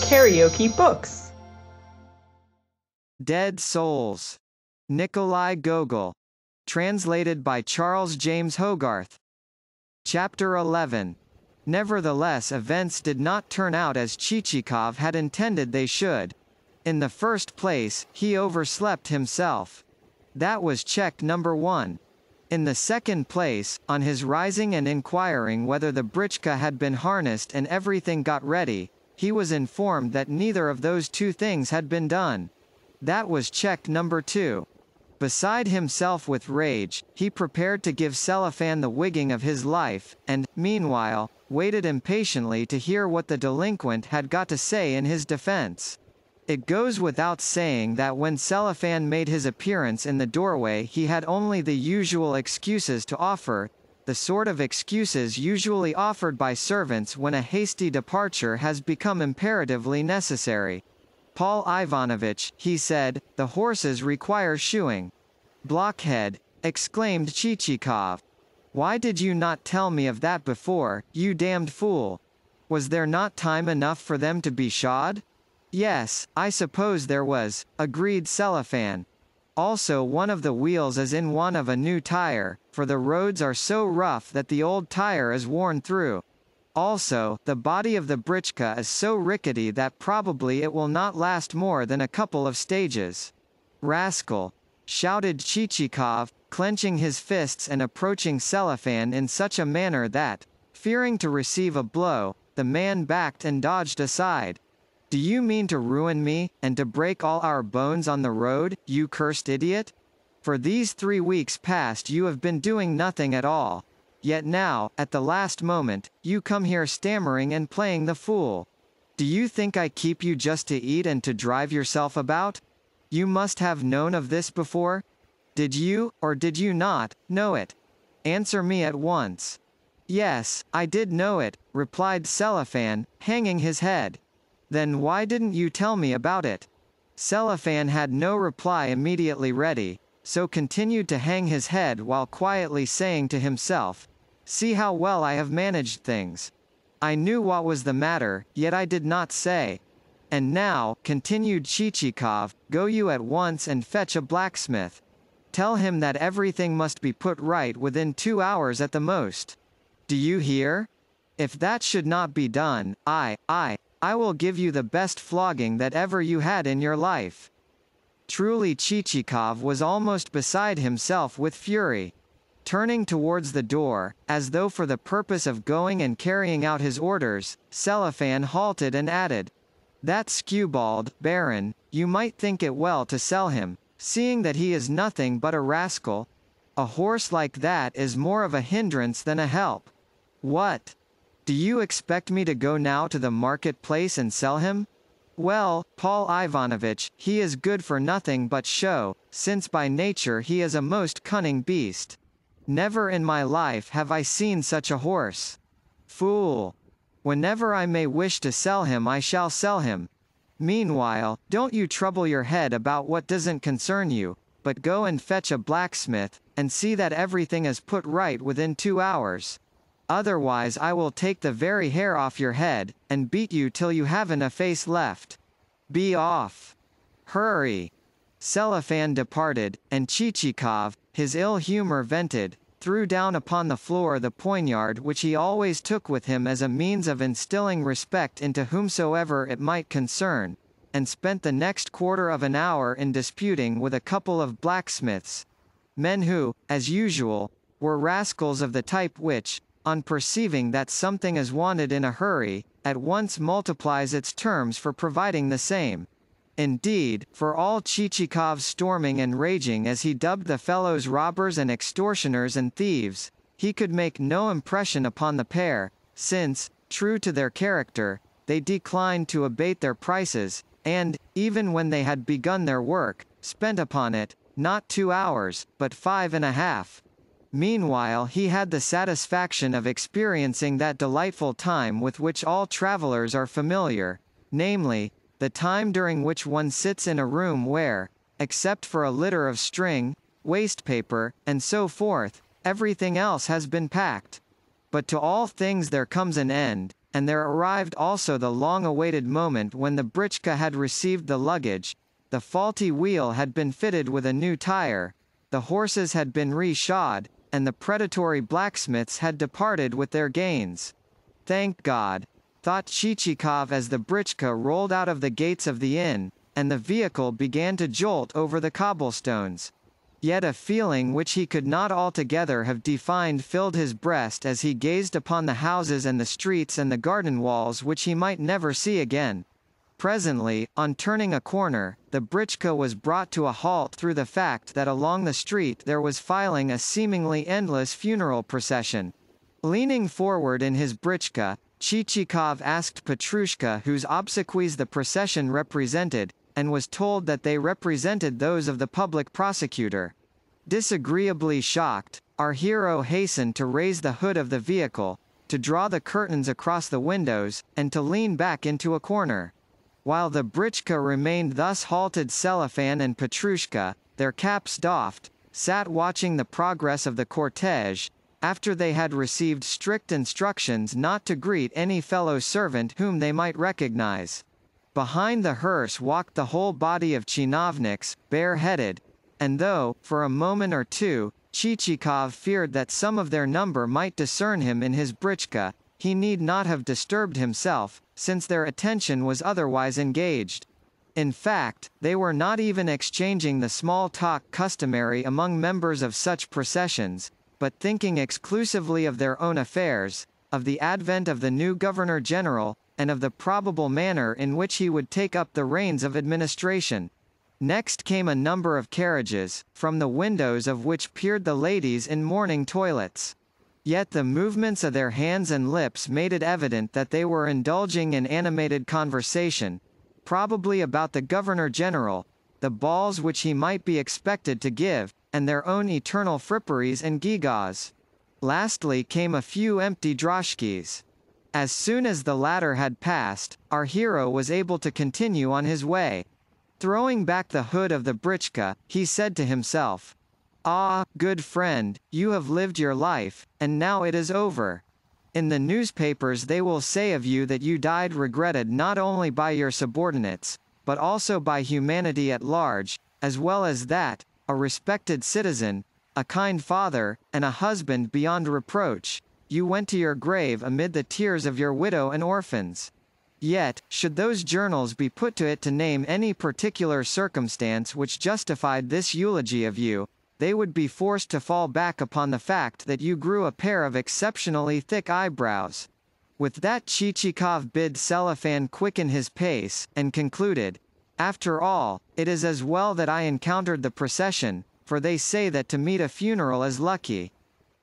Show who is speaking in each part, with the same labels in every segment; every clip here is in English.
Speaker 1: KaraokeBooks.
Speaker 2: Dead Souls. Nikolai Gogol. Translated by Charles James Hogarth. Chapter 11. Nevertheless, events did not turn out as Chichikov had intended they should. In the first place, he overslept himself. That was check number 1. In the second place, on his rising and inquiring whether the britchka had been harnessed and everything got ready, he was informed that neither of those two things had been done. That was check number 2. Beside himself with rage, he prepared to give Cellophane the wigging of his life, and, meanwhile, waited impatiently to hear what the delinquent had got to say in his defense. It goes without saying that when Cellophane made his appearance in the doorway he had only the usual excuses to offer, the sort of excuses usually offered by servants when a hasty departure has become imperatively necessary. "Paul Ivanovitch," he said, "the horses require shoeing." "Blockhead!" exclaimed Chichikov. "Why did you not tell me of that before, you damned fool? Was there not time enough for them to be shod?" "Yes, I suppose there was," agreed Cellophane. "Also one of the wheels is in want of a new tire, for the roads are so rough that the old tire is worn through. Also, the body of the britchka is so rickety that probably it will not last more than a couple of stages." "Rascal!" shouted Chichikov, clenching his fists and approaching Cellophane in such a manner that, fearing to receive a blow, the man backed and dodged aside. "Do you mean to ruin me, and to break all our bones on the road, you cursed idiot? For these 3 weeks past you have been doing nothing at all. Yet now, at the last moment, you come here stammering and playing the fool. Do you think I keep you just to eat and to drive yourself about? You must have known of this before? Did you, or did you not, know it? Answer me at once." "Yes, I did know it," replied Cellophane, hanging his head. "Then why didn't you tell me about it?" Cellophane had no reply immediately ready, so continued to hang his head while quietly saying to himself, "See how well I have managed things. I knew what was the matter, yet I did not say. And now," continued Chichikov, "go you at once and fetch a blacksmith. Tell him that everything must be put right within 2 hours at the most. Do you hear? If that should not be done, I will give you the best flogging that ever you had in your life." Truly Chichikov was almost beside himself with fury. Turning towards the door, as though for the purpose of going and carrying out his orders, Cellophane halted and added, "That skewbald, Baron, you might think it well to sell him, seeing that he is nothing but a rascal. A horse like that is more of a hindrance than a help. What? Do you expect me to go now to the market-place and sell him? Well, Paul Ivanovitch, he is good for nothing but show, since by nature he is a most cunning beast. Never in my life have I seen such a horse. Fool! Whenever I may wish to sell him I shall sell him. Meanwhile, don't you trouble your head about what doesn't concern you, but go and fetch a blacksmith, and see that everything is put right within 2 hours. Otherwise I will take the very hair off your head, and beat you till you haven't a face left. Be off. Hurry." Cellophane departed, and Chichikov, his ill humor vented, threw down upon the floor the poignard which he always took with him as a means of instilling respect into whomsoever it might concern, and spent the next quarter of an hour in disputing with a couple of blacksmiths, men who, as usual, were rascals of the type which, on perceiving that something is wanted in a hurry, at once multiplies its terms for providing the same. Indeed, for all Chichikov's storming and raging as he dubbed the fellows robbers and extortioners and thieves, he could make no impression upon the pair, since, true to their character, they declined to abate their prices, and, even when they had begun their work, spent upon it, not 2 hours, but 5½ Meanwhile he had the satisfaction of experiencing that delightful time with which all travellers are familiar, namely, the time during which one sits in a room where, except for a litter of string, waste paper, and so forth, everything else has been packed. But to all things there comes an end, and there arrived also the long-awaited moment when the britchka had received the luggage. The faulty wheel had been fitted with a new tire, the horses had been re-shod, and the predatory blacksmiths had departed with their gains. Thank God, thought Chichikov as the britchka rolled out of the gates of the inn, and the vehicle began to jolt over the cobblestones. Yet a feeling which he could not altogether have defined filled his breast as he gazed upon the houses and the streets and the garden walls which he might never see again. Presently, on turning a corner, the britchka was brought to a halt through the fact that along the street there was filing a seemingly endless funeral procession. Leaning forward in his britchka, Chichikov asked Petrushka whose obsequies the procession represented, and was told that they represented those of the public prosecutor. Disagreeably shocked, our hero hastened to raise the hood of the vehicle, to draw the curtains across the windows, and to lean back into a corner. While the britchka remained thus halted, Cellophane and Petrushka, their caps doffed, sat watching the progress of the cortege, after they had received strict instructions not to greet any fellow servant whom they might recognize. Behind the hearse walked the whole body of tchinovniks, bare-headed, and though, for a moment or two, Chichikov feared that some of their number might discern him in his britchka, he need not have disturbed himself, since their attention was otherwise engaged. In fact, they were not even exchanging the small talk customary among members of such processions, but thinking exclusively of their own affairs, of the advent of the new Governor-General, and of the probable manner in which he would take up the reins of administration. Next came a number of carriages, from the windows of which peered the ladies in morning toilets. Yet the movements of their hands and lips made it evident that they were indulging in animated conversation, probably about the Governor-General, the balls which he might be expected to give, and their own eternal fripperies and gewgaws. Lastly came a few empty droshkis. As soon as the latter had passed, our hero was able to continue on his way. Throwing back the hood of the britchka, he said to himself, "Ah, good friend, you have lived your life, and now it is over. In the newspapers they will say of you that you died regretted not only by your subordinates, but also by humanity at large, as well as that, a respected citizen, a kind father, and a husband beyond reproach, you went to your grave amid the tears of your widow and orphans." Yet, should those journals be put to it to name any particular circumstance which justified this eulogy of you, they would be forced to fall back upon the fact that you grew a pair of exceptionally thick eyebrows. With that Chichikov bid Cellophane quicken his pace, and concluded, "After all, it is as well that I encountered the procession, for they say that to meet a funeral is lucky."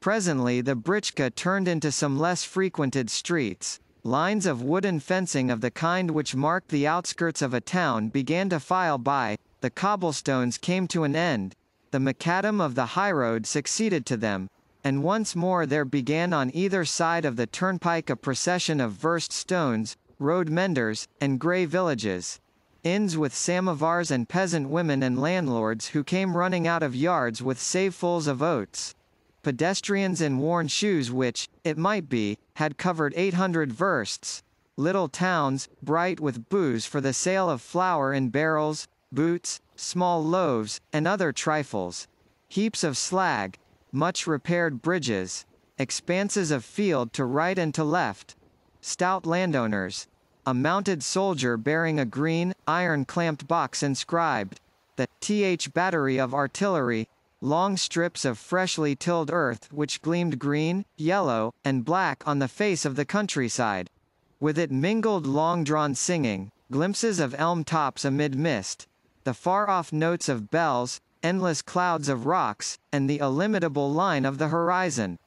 Speaker 2: Presently the britchka turned into some less frequented streets. Lines of wooden fencing of the kind which marked the outskirts of a town began to file by, the cobblestones came to an end, the macadam of the highroad succeeded to them, and once more there began on either side of the turnpike a procession of versed stones, road menders, and grey villages. Inns with samovars and peasant women and landlords who came running out of yards with savefuls of oats. Pedestrians in worn shoes which, it might be, had covered 800 versts. Little towns, bright with booths for the sale of flour in barrels, boots, small loaves, and other trifles. Heaps of slag, much repaired bridges, expanses of field to right and to left. Stout landowners. A mounted soldier bearing a green, iron-clamped box inscribed, "The th battery of artillery." Long strips of freshly tilled earth which gleamed green, yellow, and black on the face of the countryside. With it mingled long-drawn singing, glimpses of elm tops amid mist, the far-off notes of bells, endless clouds of rocks, and the illimitable line of the horizon.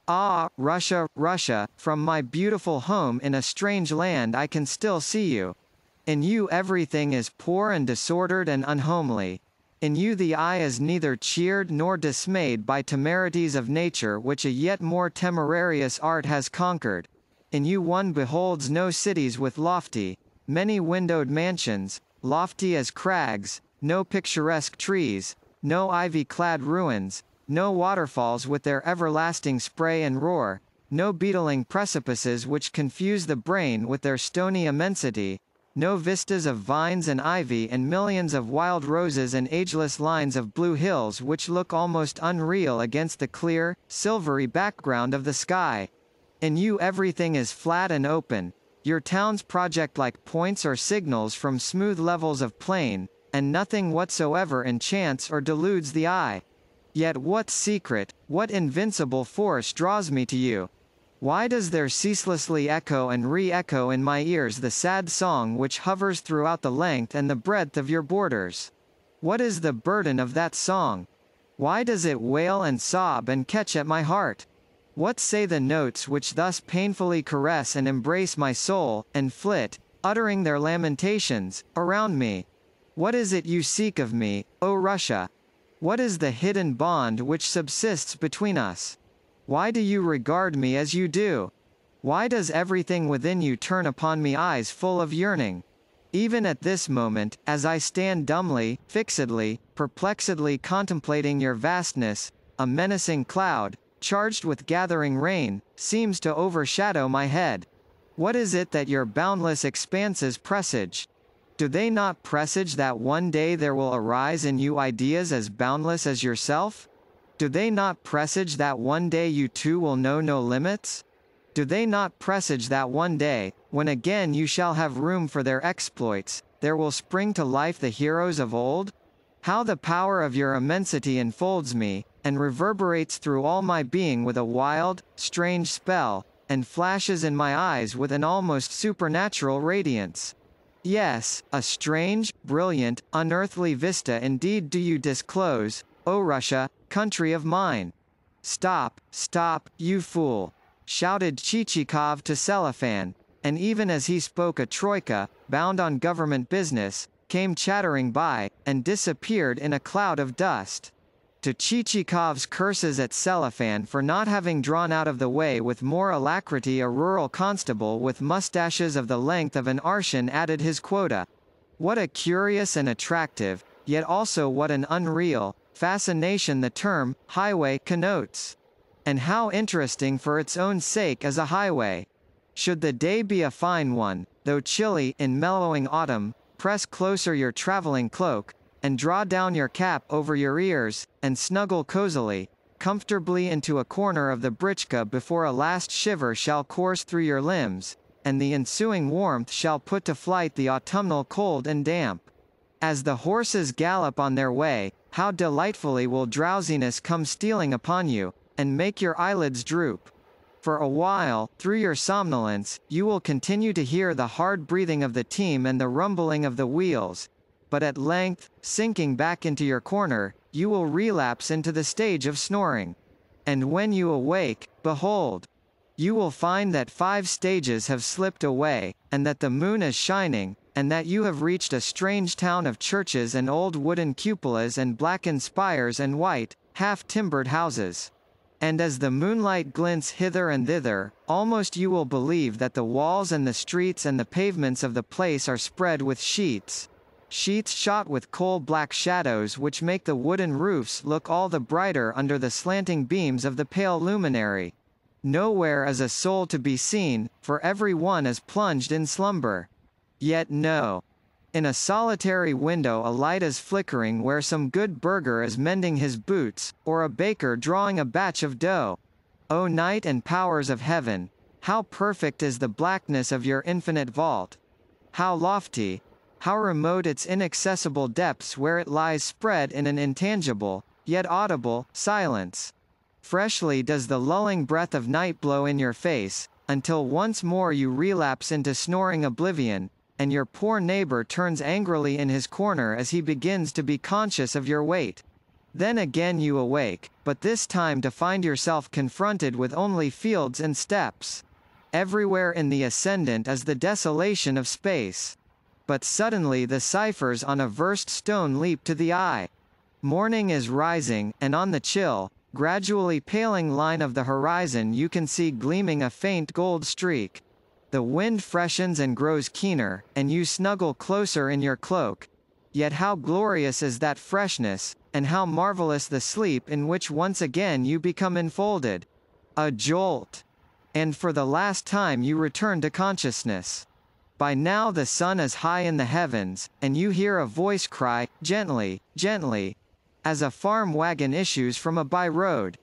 Speaker 2: Ah, Russia, Russia, from my beautiful home in a strange land I can still see you. In you everything is poor and disordered and unhomely. In you the eye is neither cheered nor dismayed by temerities of nature which a yet more temerarious art has conquered. In you one beholds no cities with lofty, many-windowed mansions, lofty as crags, no picturesque trees, no ivy-clad ruins, no waterfalls with their everlasting spray and roar, no beetling precipices which confuse the brain with their stony immensity, no vistas of vines and ivy and millions of wild roses and ageless lines of blue hills which look almost unreal against the clear, silvery background of the sky. In you everything is flat and open, your towns project like points or signals from smooth levels of plain, and nothing whatsoever enchants or deludes the eye. Yet what secret, what invincible force draws me to you? Why does there ceaselessly echo and re-echo in my ears the sad song which hovers throughout the length and the breadth of your borders? What is the burden of that song? Why does it wail and sob and catch at my heart? What say the notes which thus painfully caress and embrace my soul, and flit, uttering their lamentations, around me? What is it you seek of me, O Russia? What is the hidden bond which subsists between us? Why do you regard me as you do? Why does everything within you turn upon me eyes full of yearning? Even at this moment, as I stand dumbly, fixedly, perplexedly contemplating your vastness, a menacing cloud, charged with gathering rain, seems to overshadow my head. What is it that your boundless expanses presage? Do they not presage that one day there will arise in you ideas as boundless as yourself? Do they not presage that one day you too will know no limits? Do they not presage that one day, when again you shall have room for their exploits, there will spring to life the heroes of old? How the power of your immensity enfolds me, and reverberates through all my being with a wild, strange spell, and flashes in my eyes with an almost supernatural radiance. Yes, a strange, brilliant, unearthly vista indeed do you disclose, O Russia, country of mine. Stop, stop, you fool! Shouted Chichikov to Selifan, and even as he spoke a troika, bound on government business, came chattering by, and disappeared in a cloud of dust. To Chichikov's curses at Selifan for not having drawn out of the way with more alacrity a rural constable with mustaches of the length of an arshin added his quota. What a curious and attractive, yet also what an unreal, fascination the term, highway, connotes. And how interesting for its own sake as a highway. Should the day be a fine one, though chilly, in mellowing autumn, press closer your traveling cloak, and draw down your cap over your ears, and snuggle cozily, comfortably into a corner of the britchka before a last shiver shall course through your limbs, and the ensuing warmth shall put to flight the autumnal cold and damp. As the horses gallop on their way, how delightfully will drowsiness come stealing upon you, and make your eyelids droop. For a while, through your somnolence, you will continue to hear the hard breathing of the team and the rumbling of the wheels, but at length, sinking back into your corner, you will relapse into the stage of snoring. And when you awake, behold! You will find that 5 stages have slipped away, and that the moon is shining, and that you have reached a strange town of churches and old wooden cupolas and blackened spires and white, half-timbered houses. And as the moonlight glints hither and thither, almost you will believe that the walls and the streets and the pavements of the place are spread with sheets shot with coal-black shadows which make the wooden roofs look all the brighter under the slanting beams of the pale luminary. Nowhere is a soul to be seen, for every one is plunged in slumber. Yet no. In a solitary window a light is flickering where some good burgher is mending his boots, or a baker drawing a batch of dough. O night and powers of heaven, how perfect is the blackness of your infinite vault! How lofty, how remote its inaccessible depths where it lies spread in an intangible, yet audible, silence. Freshly does the lulling breath of night blow in your face, until once more you relapse into snoring oblivion, and your poor neighbor turns angrily in his corner as he begins to be conscious of your weight. Then again you awake, but this time to find yourself confronted with only fields and steppes. Everywhere in the ascendant is the desolation of space. But suddenly the ciphers on a versed stone leap to the eye. Morning is rising, and on the chill, gradually paling line of the horizon you can see gleaming a faint gold streak. The wind freshens and grows keener, and you snuggle closer in your cloak. Yet how glorious is that freshness, and how marvelous the sleep in which once again you become enfolded. A jolt! and for the last time you return to consciousness. By now the sun is high in the heavens, and you hear a voice cry, "Gently, gently," as a farm wagon issues from a by-road.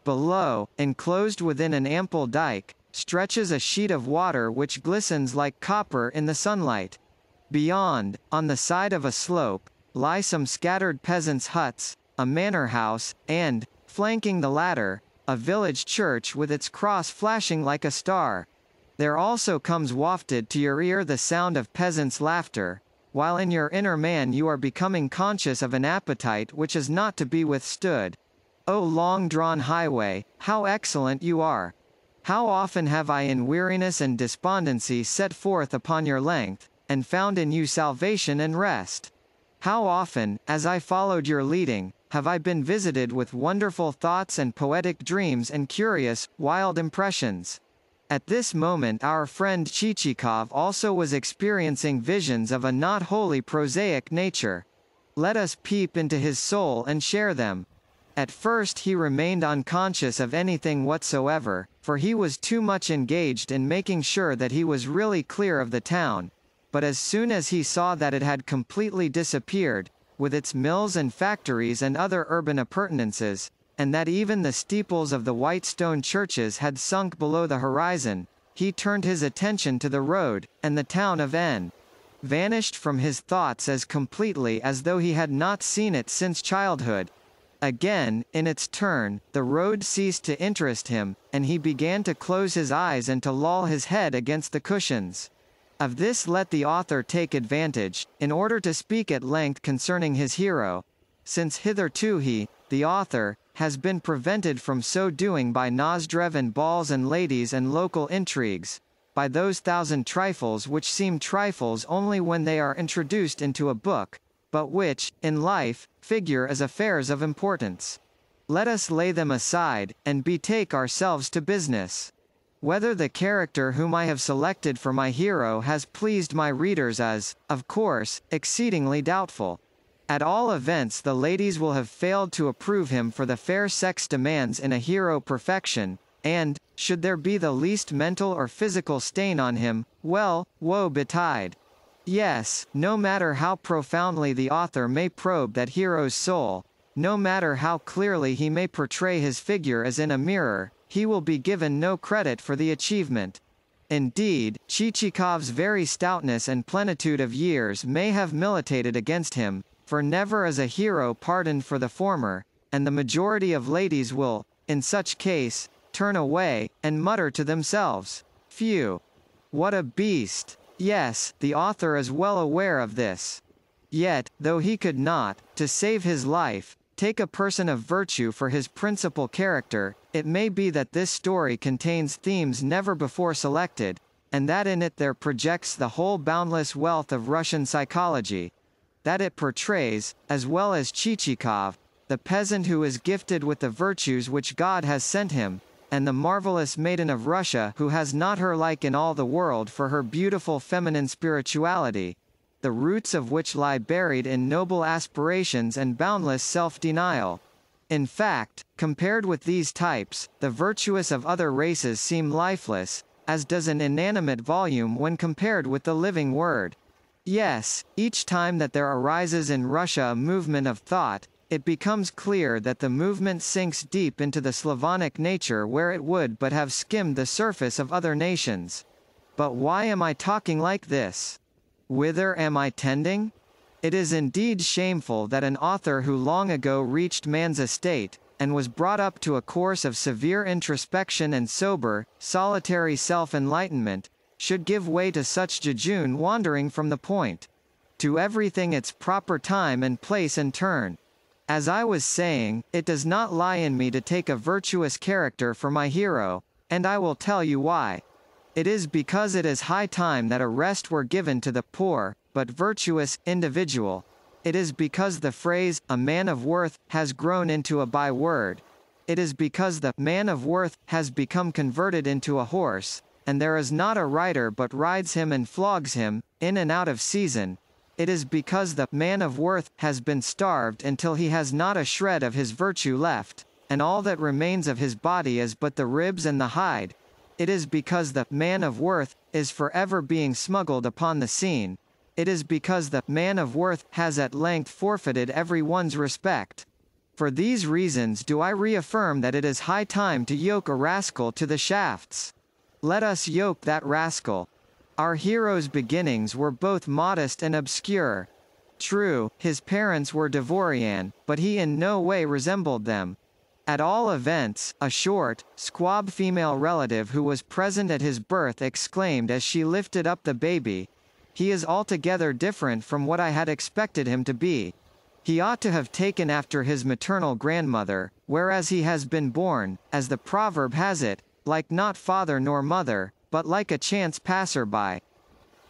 Speaker 2: Below, enclosed within an ample dike, stretches a sheet of water which glistens like copper in the sunlight. Beyond, on the side of a slope, lie some scattered peasants' huts, a manor house, and, flanking the latter, a village church with its cross flashing like a star. There also comes wafted to your ear the sound of peasants' laughter, while in your inner man you are becoming conscious of an appetite which is not to be withstood. O long-drawn highway, how excellent you are! How often have I in weariness and despondency set forth upon your length, and found in you salvation and rest! How often, as I followed your leading, have I been visited with wonderful thoughts and poetic dreams and curious, wild impressions! At this moment our friend Chichikov also was experiencing visions of a not wholly prosaic nature. Let us peep into his soul and share them. At first he remained unconscious of anything whatsoever, for he was too much engaged in making sure that he was really clear of the town. But as soon as he saw that it had completely disappeared, with its mills and factories and other urban appurtenances, and that even the steeples of the white stone churches had sunk below the horizon, he turned his attention to the road, and the town of N. vanished from his thoughts as completely as though he had not seen it since childhood. Again, in its turn, the road ceased to interest him, and he began to close his eyes and to loll his head against the cushions. Of this let the author take advantage, in order to speak at length concerning his hero, since hitherto he, the author, has been prevented from so doing by Nozdrev and balls and ladies and local intrigues, by those thousand trifles which seem trifles only when they are introduced into a book, but which, in life, figure as affairs of importance. Let us lay them aside, and betake ourselves to business. Whether the character whom I have selected for my hero has pleased my readers is, of course, exceedingly doubtful. At all events the ladies will have failed to approve him for the fair sex demands in a hero perfection, and, should there be the least mental or physical stain on him, well, woe betide. Yes, no matter how profoundly the author may probe that hero's soul, no matter how clearly he may portray his figure as in a mirror, he will be given no credit for the achievement. Indeed, Chichikov's very stoutness and plenitude of years may have militated against him, for never is a hero pardoned for the former, and the majority of ladies will, in such case, turn away, and mutter to themselves, "Phew! What a beast!" Yes, the author is well aware of this. Yet, though he could not, to save his life, take a person of virtue for his principal character, it may be that this story contains themes never before selected, and that in it there projects the whole boundless wealth of Russian psychology. That it portrays, as well as Chichikov, the peasant who is gifted with the virtues which God has sent him, and the marvelous maiden of Russia who has not her like in all the world for her beautiful feminine spirituality, the roots of which lie buried in noble aspirations and boundless self-denial. In fact, compared with these types, the virtuous of other races seem lifeless, as does an inanimate volume when compared with the living word. Yes, each time that there arises in Russia a movement of thought, it becomes clear that the movement sinks deep into the Slavonic nature where it would but have skimmed the surface of other nations. But why am I talking like this? Whither am I tending? It is indeed shameful that an author who long ago reached man's estate, and was brought up to a course of severe introspection and sober, solitary self-enlightenment, should give way to such jejune wandering from the point. To everything its proper time and place and turn. As I was saying, it does not lie in me to take a virtuous character for my hero, and I will tell you why. It is because it is high time that a rest were given to the poor, but virtuous, individual. It is because the phrase, "a man of worth," has grown into a byword. It is because the "man of worth" has become converted into a horse, and there is not a rider but rides him and flogs him, in and out of season. It is because the "man of worth" has been starved until he has not a shred of his virtue left, and all that remains of his body is but the ribs and the hide. It is because the man of worth is forever being smuggled upon the scene. It is because the man of worth has at length forfeited every one's respect. For these reasons do I reaffirm that it is high time to yoke a rascal to the shafts. Let us yoke that rascal. Our hero's beginnings were both modest and obscure. True, his parents were Devorian, but he in no way resembled them. At all events, a short, squab female relative who was present at his birth exclaimed as she lifted up the baby, "He is altogether different from what I had expected him to be. He ought to have taken after his maternal grandmother, whereas he has been born, as the proverb has it, like not father nor mother, but like a chance passer-by."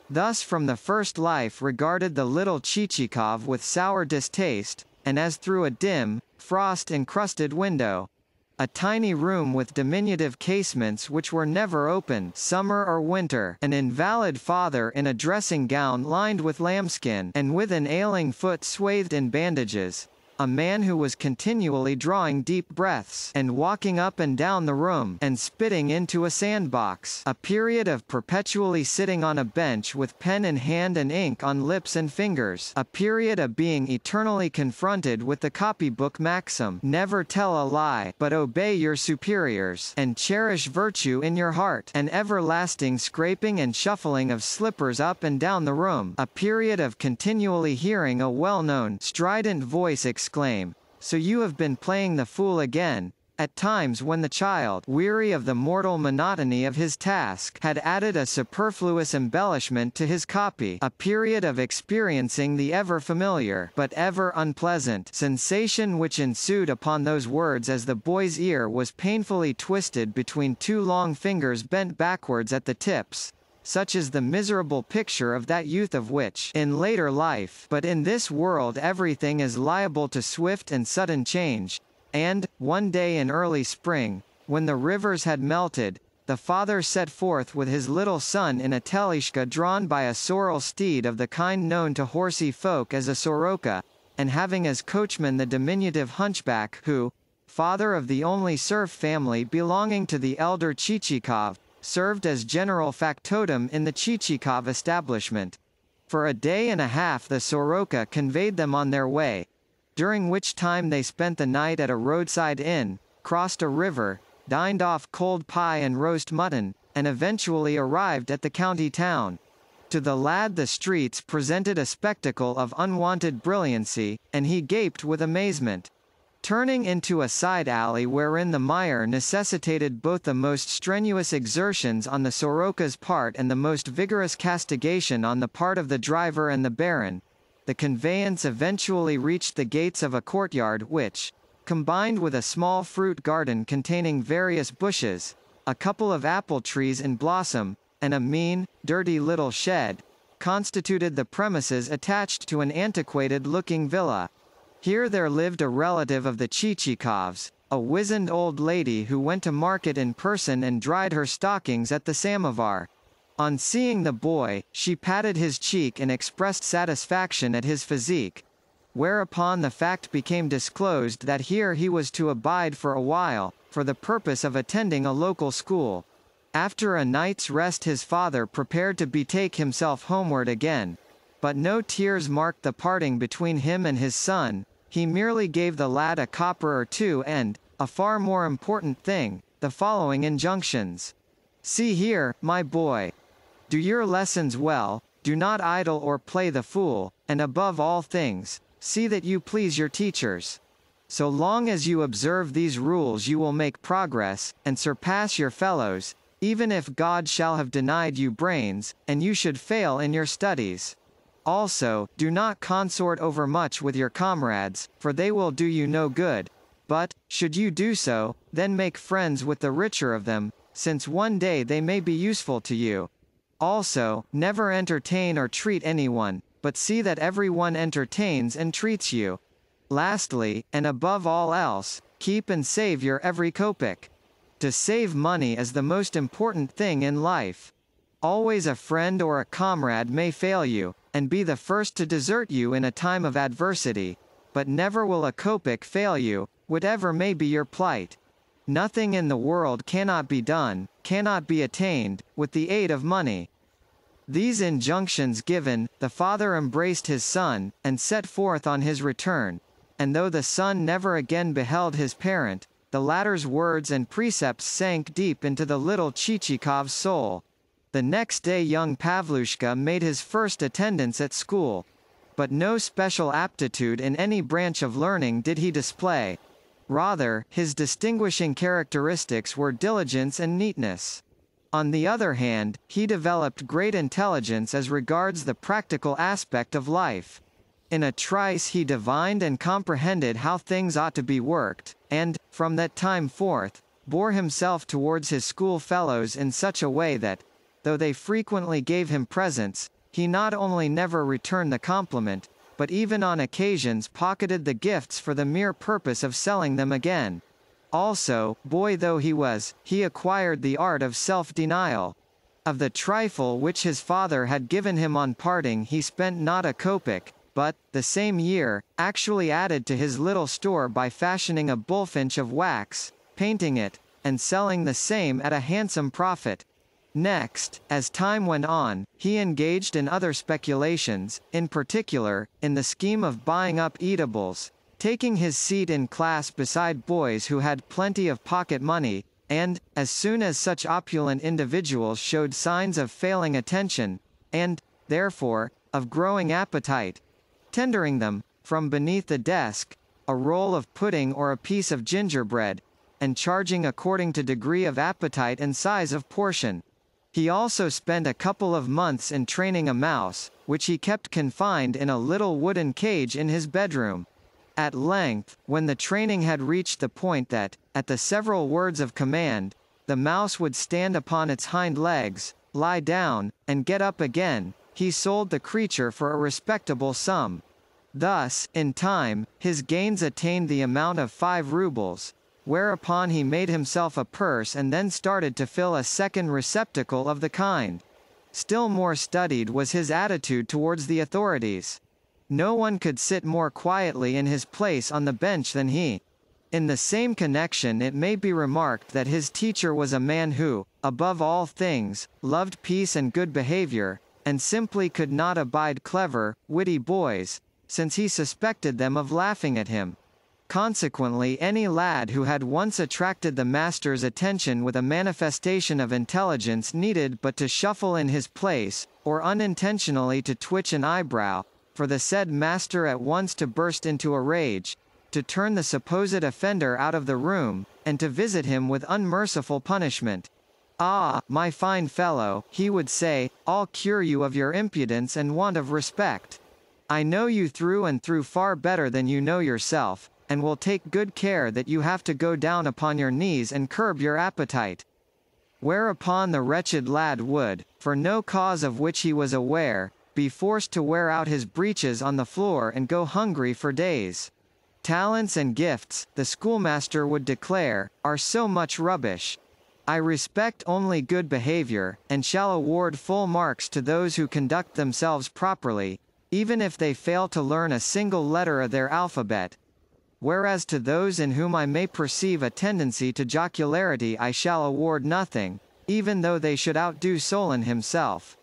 Speaker 2: Thus from the first life regarded the little Chichikov with sour distaste, and as through a dim, frost-encrusted window. A tiny room with diminutive casements which were never opened, summer or winter, an invalid father in a dressing gown lined with lambskin and with an ailing foot swathed in bandages, a man who was continually drawing deep breaths and walking up and down the room and spitting into a sandbox, a period of perpetually sitting on a bench with pen in hand and ink on lips and fingers, a period of being eternally confronted with the copybook maxim, "Never tell a lie, but obey your superiors, and cherish virtue in your heart," an everlasting scraping and shuffling of slippers up and down the room, a period of continually hearing a well-known, strident voice exclaim, "So you have been playing the fool again," at times when the child, weary of the mortal monotony of his task, had added a superfluous embellishment to his copy, a period of experiencing the ever-familiar, but ever-unpleasant, sensation which ensued upon those words as the boy's ear was painfully twisted between two long fingers bent backwards at the tips. Such is the miserable picture of that youth of which, in later life, but in this world everything is liable to swift and sudden change. And, one day in early spring, when the rivers had melted, the father set forth with his little son in a telishka drawn by a sorrel steed of the kind known to horsey folk as a soroka, and having as coachman the diminutive hunchback who, father of the only serf family belonging to the elder Chichikov, served as general factotum in the Chichikov establishment. For a day and a half the soroka conveyed them on their way, during which time they spent the night at a roadside inn, crossed a river, dined off cold pie and roast mutton, and eventually arrived at the county town. To the lad the streets presented a spectacle of unwonted brilliancy, and he gaped with amazement. Turning into a side alley wherein the mire necessitated both the most strenuous exertions on the soroka's part and the most vigorous castigation on the part of the driver and the baron, the conveyance eventually reached the gates of a courtyard which, combined with a small fruit garden containing various bushes, a couple of apple trees in blossom, and a mean, dirty little shed, constituted the premises attached to an antiquated-looking villa. Here there lived a relative of the Chichikovs, a wizened old lady who went to market in person and dried her stockings at the samovar. On seeing the boy, she patted his cheek and expressed satisfaction at his physique, whereupon the fact became disclosed that here he was to abide for a while, for the purpose of attending a local school. After a night's rest his father prepared to betake himself homeward again, but no tears marked the parting between him and his son. He merely gave the lad a copper or two and, a far more important thing, the following injunctions. "See here, my boy. Do your lessons well, do not idle or play the fool, and above all things, see that you please your teachers. So long as you observe these rules you will make progress, and surpass your fellows, even if God shall have denied you brains, and you should fail in your studies. Also, do not consort overmuch with your comrades, for they will do you no good. But, should you do so, then make friends with the richer of them, since one day they may be useful to you. Also, never entertain or treat anyone, but see that everyone entertains and treats you. Lastly, and above all else, keep and save your every kopeck. To save money is the most important thing in life. Always a friend or a comrade may fail you, and be the first to desert you in a time of adversity, but never will a kopeck fail you, whatever may be your plight. Nothing in the world cannot be done, cannot be attained, with the aid of money. These injunctions given, the father embraced his son, and set forth on his return, and though the son never again beheld his parent, the latter's words and precepts sank deep into the little Chichikov's soul. The next day young Pavlushka made his first attendance at school. But no special aptitude in any branch of learning did he display. Rather, his distinguishing characteristics were diligence and neatness. On the other hand, he developed great intelligence as regards the practical aspect of life. In a trice he divined and comprehended how things ought to be worked, and, from that time forth, bore himself towards his school fellows in such a way that, though they frequently gave him presents, he not only never returned the compliment, but even on occasions pocketed the gifts for the mere purpose of selling them again. Also, boy though he was, he acquired the art of self-denial. Of the trifle which his father had given him on parting he spent not a kopeck, but, the same year, actually added to his little store by fashioning a bullfinch of wax, painting it, and selling the same at a handsome profit. Next, as time went on, he engaged in other speculations, in particular, in the scheme of buying up eatables, taking his seat in class beside boys who had plenty of pocket money, and, as soon as such opulent individuals showed signs of failing attention, and, therefore, of growing appetite, tendering them, from beneath the desk, a roll of pudding or a piece of gingerbread, and charging according to degree of appetite and size of portion. He also spent a couple of months in training a mouse, which he kept confined in a little wooden cage in his bedroom. At length, when the training had reached the point that, at the several words of command, the mouse would stand upon its hind legs, lie down, and get up again, he sold the creature for a respectable sum. Thus, in time, his gains attained the amount of 5 rubles, whereupon he made himself a purse and then started to fill a second receptacle of the kind. Still more studied was his attitude towards the authorities. No one could sit more quietly in his place on the bench than he. In the same connection it may be remarked that his teacher was a man who, above all things, loved peace and good behavior, and simply could not abide clever, witty boys, since he suspected them of laughing at him. Consequently any lad who had once attracted the master's attention with a manifestation of intelligence needed but to shuffle in his place, or unintentionally to twitch an eyebrow, for the said master at once to burst into a rage, to turn the supposed offender out of the room, and to visit him with unmerciful punishment. "Ah, my fine fellow," he would say, "I'll cure you of your impudence and want of respect. I know you through and through far better than you know yourself, and will take good care that you have to go down upon your knees and curb your appetite." Whereupon the wretched lad would, for no cause of which he was aware, be forced to wear out his breeches on the floor and go hungry for days. Talents and gifts, the schoolmaster would declare, are so much rubbish. I respect only good behavior, and shall award full marks to those who conduct themselves properly, even if they fail to learn a single letter of their alphabet. Whereas to those in whom I may perceive a tendency to jocularity I shall award nothing, even though they should outdo Solon himself.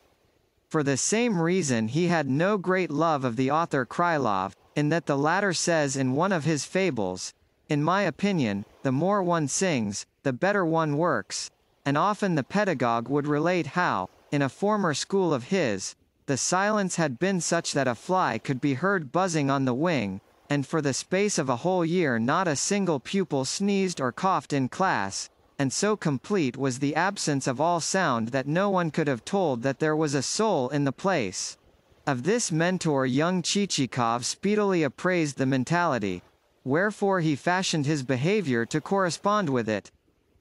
Speaker 2: For the same reason he had no great love of the author Krylov, in that the latter says in one of his fables, "In my opinion, the more one sings, the better one works," and often the pedagogue would relate how, in a former school of his, the silence had been such that a fly could be heard buzzing on the wing, and for the space of a whole year not a single pupil sneezed or coughed in class, and so complete was the absence of all sound that no one could have told that there was a soul in the place. Of this mentor young Chichikov speedily appraised the mentality, wherefore he fashioned his behavior to correspond with it.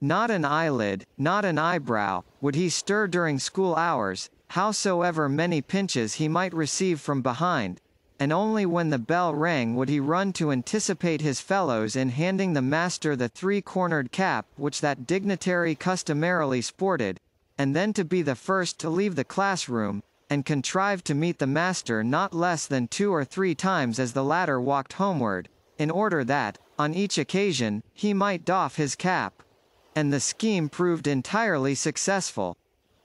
Speaker 2: Not an eyelid, not an eyebrow, would he stir during school hours, howsoever many pinches he might receive from behind, and only when the bell rang would he run to anticipate his fellows in handing the master the 3-cornered cap which that dignitary customarily sported, and then to be the first to leave the classroom, and contrive to meet the master not less than 2 or 3 times as the latter walked homeward, in order that, on each occasion, he might doff his cap. and the scheme proved entirely successful.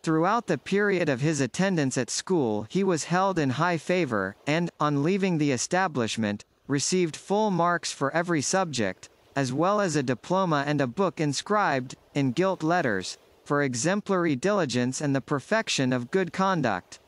Speaker 2: Throughout the period of his attendance at school he was held in high favor, and, on leaving the establishment, received full marks for every subject, as well as a diploma and a book inscribed, in gilt letters, for exemplary diligence and the perfection of good conduct.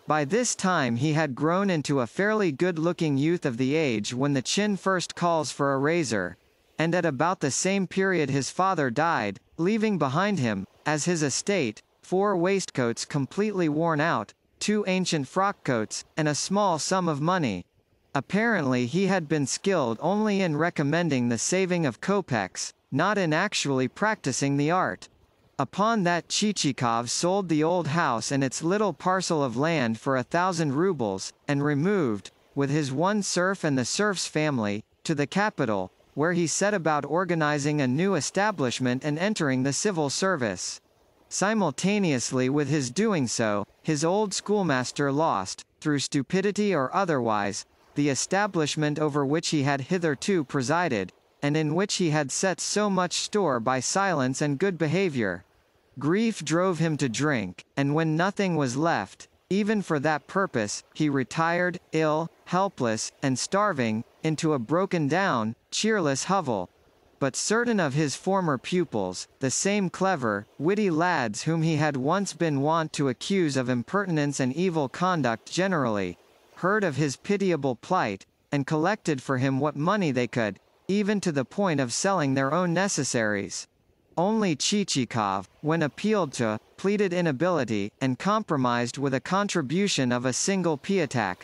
Speaker 2: By this time he had grown into a fairly good-looking youth of the age when the chin first calls for a razor, and at about the same period his father died, leaving behind him, as his estate, 4 waistcoats completely worn out, 2 ancient frock-coats, and a small sum of money. Apparently he had been skilled only in recommending the saving of kopecks, not in actually practicing the art. Upon that Chichikov sold the old house and its little parcel of land for 1,000 rubles, and removed, with his one serf and the serf's family, to the capital, where he set about organizing a new establishment and entering the civil service. Simultaneously with his doing so, his old schoolmaster lost, through stupidity or otherwise, the establishment over which he had hitherto presided, and in which he had set so much store by silence and good behavior. Grief drove him to drink, and when nothing was left, even for that purpose, he retired, ill, helpless, and starving, into a broken-down, cheerless hovel. But certain of his former pupils, the same clever, witty lads whom he had once been wont to accuse of impertinence and evil conduct generally, heard of his pitiable plight, and collected for him what money they could, even to the point of selling their own necessaries. Only Chichikov, when appealed to, pleaded inability, and compromised with a contribution of a single piatak,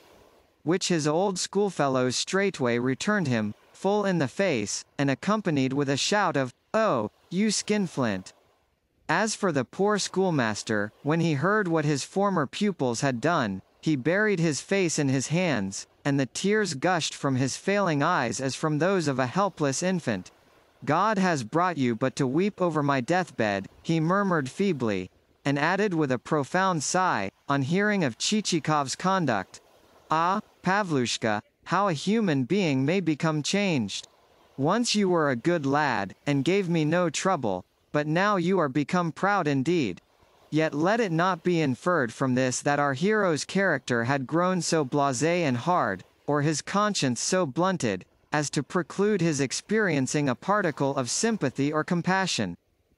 Speaker 2: which his old schoolfellows straightway returned him, full in the face, and accompanied with a shout of, "Oh, you skinflint!" As for the poor schoolmaster, when he heard what his former pupils had done, he buried his face in his hands, and the tears gushed from his failing eyes as from those of a helpless infant. "God has brought you but to weep over my deathbed," he murmured feebly, and added with a profound sigh, on hearing of Chichikov's conduct, "Ah, Pavlushka, how a human being may become changed! Once you were a good lad, and gave me no trouble, but now you are become proud indeed." Yet let it not be inferred from this that our hero's character had grown so blasé and hard, or his conscience so blunted, as to preclude his experiencing a particle of sympathy or compassion.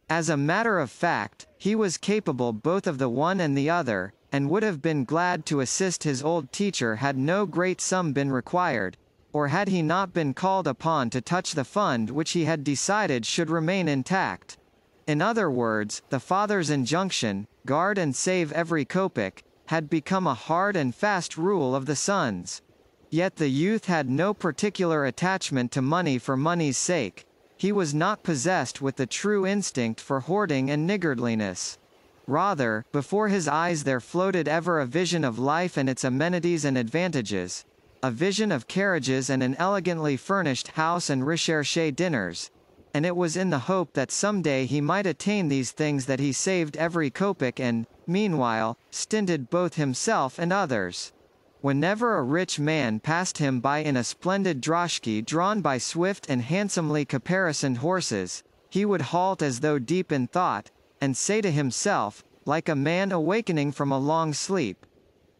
Speaker 2: As a matter of fact, he was capable both of the one and the other, and would have been glad to assist his old teacher had no great sum been required, or had he not been called upon to touch the fund which he had decided should remain intact. In other words, the father's injunction, "Guard and save every kopeck," had become a hard and fast rule of the son's. Yet the youth had no particular attachment to money for money's sake. He was not possessed with the true instinct for hoarding and niggardliness. Rather, before his eyes there floated ever a vision of life and its amenities and advantages, a vision of carriages and an elegantly furnished house and recherché dinners, and it was in the hope that some day he might attain these things that he saved every kopeck and, meanwhile, stinted both himself and others. Whenever a rich man passed him by in a splendid droshky drawn by swift and handsomely caparisoned horses, he would halt as though deep in thought, and say to himself, like a man awakening from a long sleep,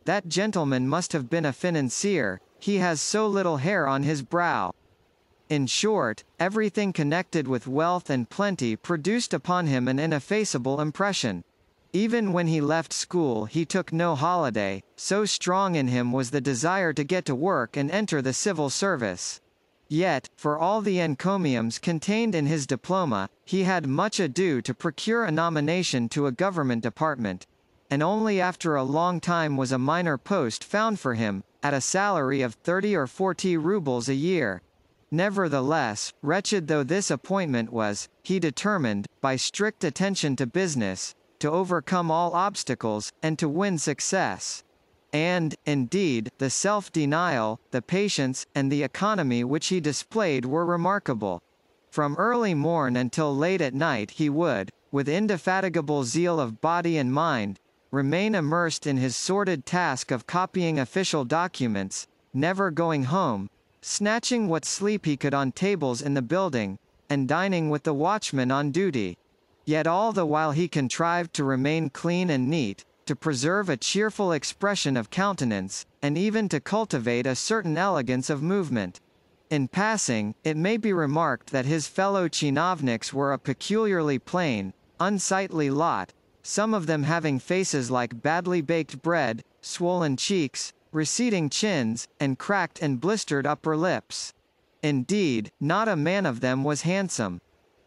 Speaker 2: "That gentleman must have been a financier, he has so little hair on his brow." In short, everything connected with wealth and plenty produced upon him an ineffaceable impression. Even when he left school he took no holiday, so strong in him was the desire to get to work and enter the civil service. Yet, for all the encomiums contained in his diploma, he had much ado to procure a nomination to a government department, and only after a long time was a minor post found for him, at a salary of 30 or 40 rubles a year. Nevertheless, wretched though this appointment was, he determined, by strict attention to business, to overcome all obstacles, and to win success. And, indeed, the self-denial, the patience, and the economy which he displayed were remarkable. From early morn until late at night he would, with indefatigable zeal of body and mind, remain immersed in his sordid task of copying official documents, never going home, snatching what sleep he could on tables in the building, and dining with the watchman on duty. Yet all the while he contrived to remain clean and neat, to preserve a cheerful expression of countenance, and even to cultivate a certain elegance of movement. In passing, it may be remarked that his fellow chinovniks were a peculiarly plain, unsightly lot, some of them having faces like badly baked bread, swollen cheeks, receding chins, and cracked and blistered upper lips. Indeed, not a man of them was handsome.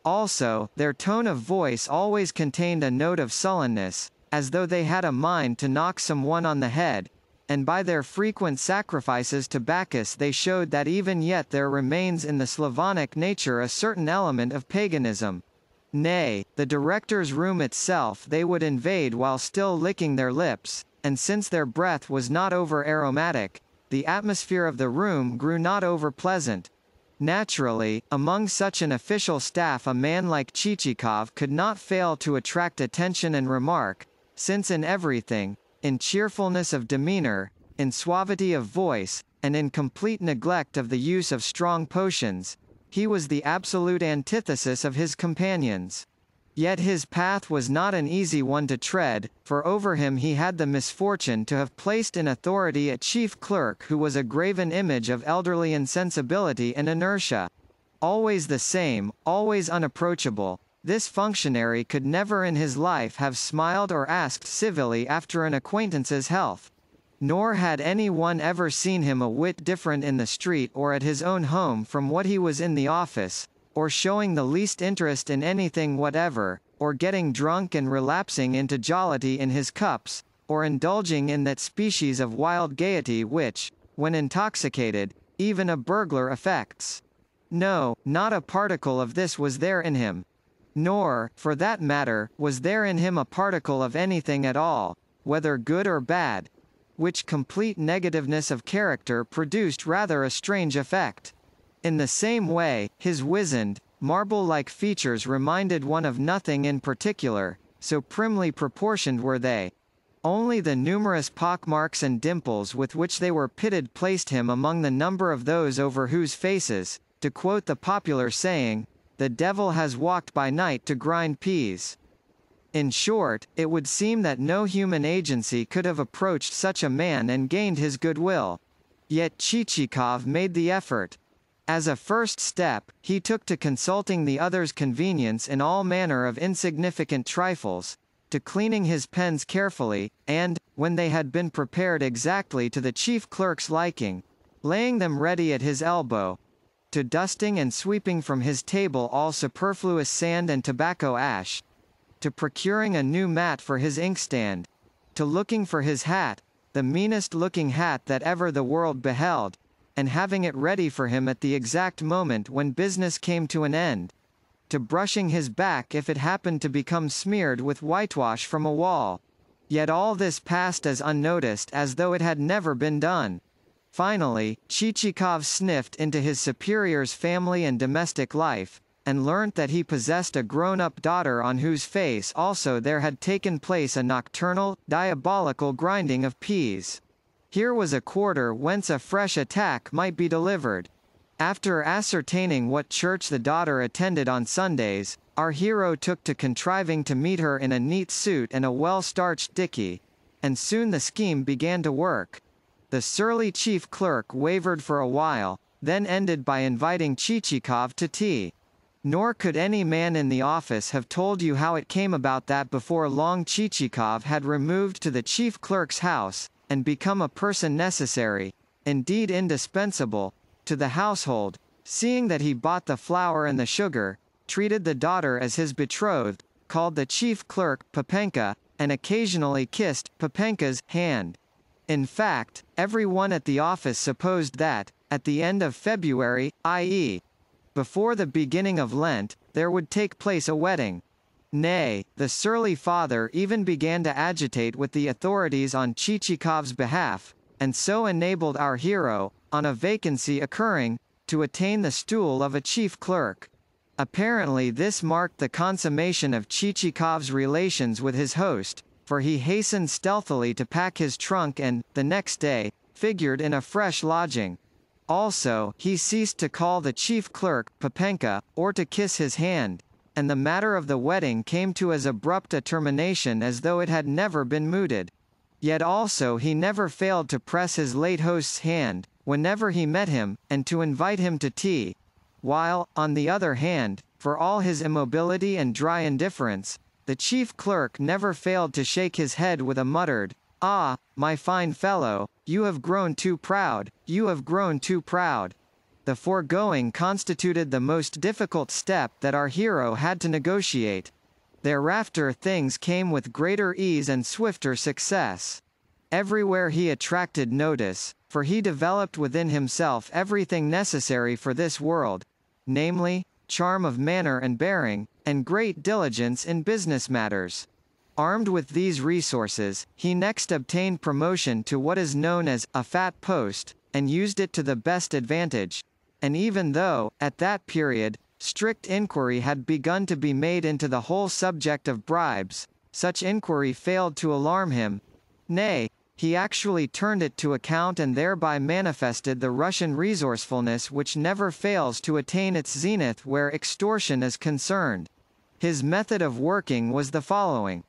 Speaker 2: Also, their tone of voice always contained a note of sullenness, as though they had a mind to knock some one on the head, and by their frequent sacrifices to Bacchus they showed that even yet there remains in the Slavonic nature a certain element of paganism. Nay, the director's room itself they would invade while still licking their lips, and since their breath was not over aromatic, the atmosphere of the room grew not over pleasant. Naturally, among such an official staff a man like Chichikov could not fail to attract attention and remark, since in everything, in cheerfulness of demeanor, in suavity of voice, and in complete neglect of the use of strong potions, he was the absolute antithesis of his companions. Yet his path was not an easy one to tread, for over him he had the misfortune to have placed in authority a chief clerk who was a graven image of elderly insensibility and inertia. Always the same, always unapproachable, this functionary could never in his life have smiled or asked civilly after an acquaintance's health. Nor had any one ever seen him a whit different in the street or at his own home from what he was in the office, or showing the least interest in anything whatever, or getting drunk and relapsing into jollity in his cups, or indulging in that species of wild gaiety which, when intoxicated, even a burglar affects. No, not a particle of this was there in him. Nor, for that matter, was there in him a particle of anything at all, whether good or bad, which complete negativeness of character produced rather a strange effect. In the same way, his wizened, marble-like features reminded one of nothing in particular, so primly proportioned were they. Only the numerous pockmarks and dimples with which they were pitted placed him among the number of those over whose faces, to quote the popular saying, "The devil has walked by night to grind peas." In short, it would seem that no human agency could have approached such a man and gained his goodwill. Yet Chichikov made the effort. As a first step, he took to consulting the other's convenience in all manner of insignificant trifles, to cleaning his pens carefully, and, when they had been prepared exactly to the chief clerk's liking, laying them ready at his elbow, to dusting and sweeping from his table all superfluous sand and tobacco ash, to procuring a new mat for his inkstand, to looking for his hat, the meanest-looking hat that ever the world beheld, and having it ready for him at the exact moment when business came to an end, to brushing his back if it happened to become smeared with whitewash from a wall. Yet all this passed as unnoticed as though it had never been done. Finally, Chichikov sniffed into his superior's family and domestic life, and learnt that he possessed a grown-up daughter on whose face also there had taken place a nocturnal, diabolical grinding of peas. Here was a quarter whence a fresh attack might be delivered. After ascertaining what church the daughter attended on Sundays, our hero took to contriving to meet her in a neat suit and a well-starched dicky, and soon the scheme began to work. The surly chief clerk wavered for a while, then ended by inviting Chichikov to tea. Nor could any man in the office have told you how it came about that before long Chichikov had removed to the chief clerk's house, and become a person necessary, indeed indispensable, to the household, seeing that he bought the flour and the sugar, treated the daughter as his betrothed, called the chief clerk Papenka, and occasionally kissed Papenka's hand. In fact, every one at the office supposed that, at the end of February, i.e., before the beginning of Lent, there would take place a wedding. Nay, the surly father even began to agitate with the authorities on Chichikov's behalf, and so enabled our hero, on a vacancy occurring, to attain the stool of a chief clerk. Apparently this marked the consummation of Chichikov's relations with his host, for he hastened stealthily to pack his trunk and, the next day, figured in a fresh lodging. Also, he ceased to call the chief clerk Papenka, or to kiss his hand. and the matter of the wedding came to as abrupt a termination as though it had never been mooted. Yet also he never failed to press his late host's hand, whenever he met him, and to invite him to tea, while, on the other hand, for all his immobility and dry indifference, the chief clerk never failed to shake his head with a muttered, "Ah, my fine fellow, you have grown too proud, you have grown too proud." The foregoing constituted the most difficult step that our hero had to negotiate. Thereafter things came with greater ease and swifter success. Everywhere he attracted notice, for he developed within himself everything necessary for this world, namely, charm of manner and bearing, and great diligence in business matters. Armed with these resources, he next obtained promotion to what is known as a fat post, and used it to the best advantage. And even though, at that period, strict inquiry had begun to be made into the whole subject of bribes, such inquiry failed to alarm him. Nay, he actually turned it to account and thereby manifested the Russian resourcefulness which never fails to attain its zenith where extortion is concerned. His method of working was the following.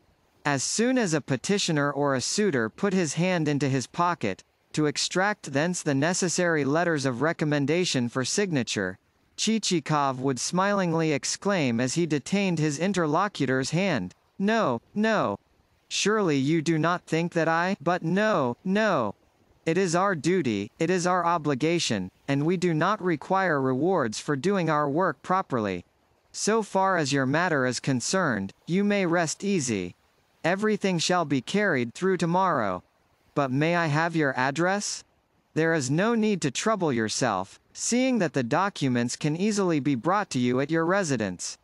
Speaker 2: As soon as a petitioner or a suitor put his hand into his pocket, to extract thence the necessary letters of recommendation for signature, Chichikov would smilingly exclaim as he detained his interlocutor's hand, "No, no. Surely you do not think that but no, no. It is our duty, it is our obligation, and we do not require rewards for doing our work properly. So far as your matter is concerned, you may rest easy. Everything shall be carried through tomorrow. But may I have your address? There is no need to trouble yourself, seeing that the documents can easily be brought to you at your residence."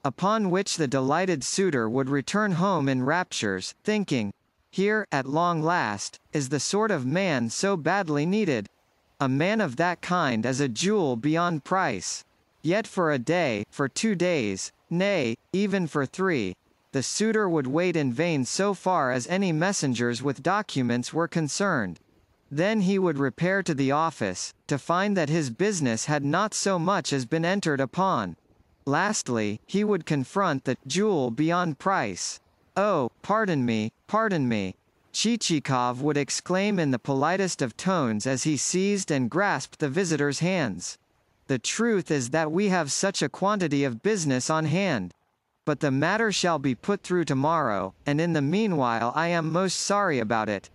Speaker 2: Upon which the delighted suitor would return home in raptures, thinking, "Here, at long last, is the sort of man so badly needed. A man of that kind is a jewel beyond price." Yet for a day, for 2 days, nay, even for 3, the suitor would wait in vain so far as any messengers with documents were concerned. Then he would repair to the office, to find that his business had not so much as been entered upon. Lastly, he would confront the jewel beyond price. "Oh, pardon me, Chichikov would exclaim in the politest of tones as he seized and grasped the visitor's hands. "The truth is that we have such a quantity of business on hand. But the matter shall be put through tomorrow, and in the meanwhile I am most sorry about it."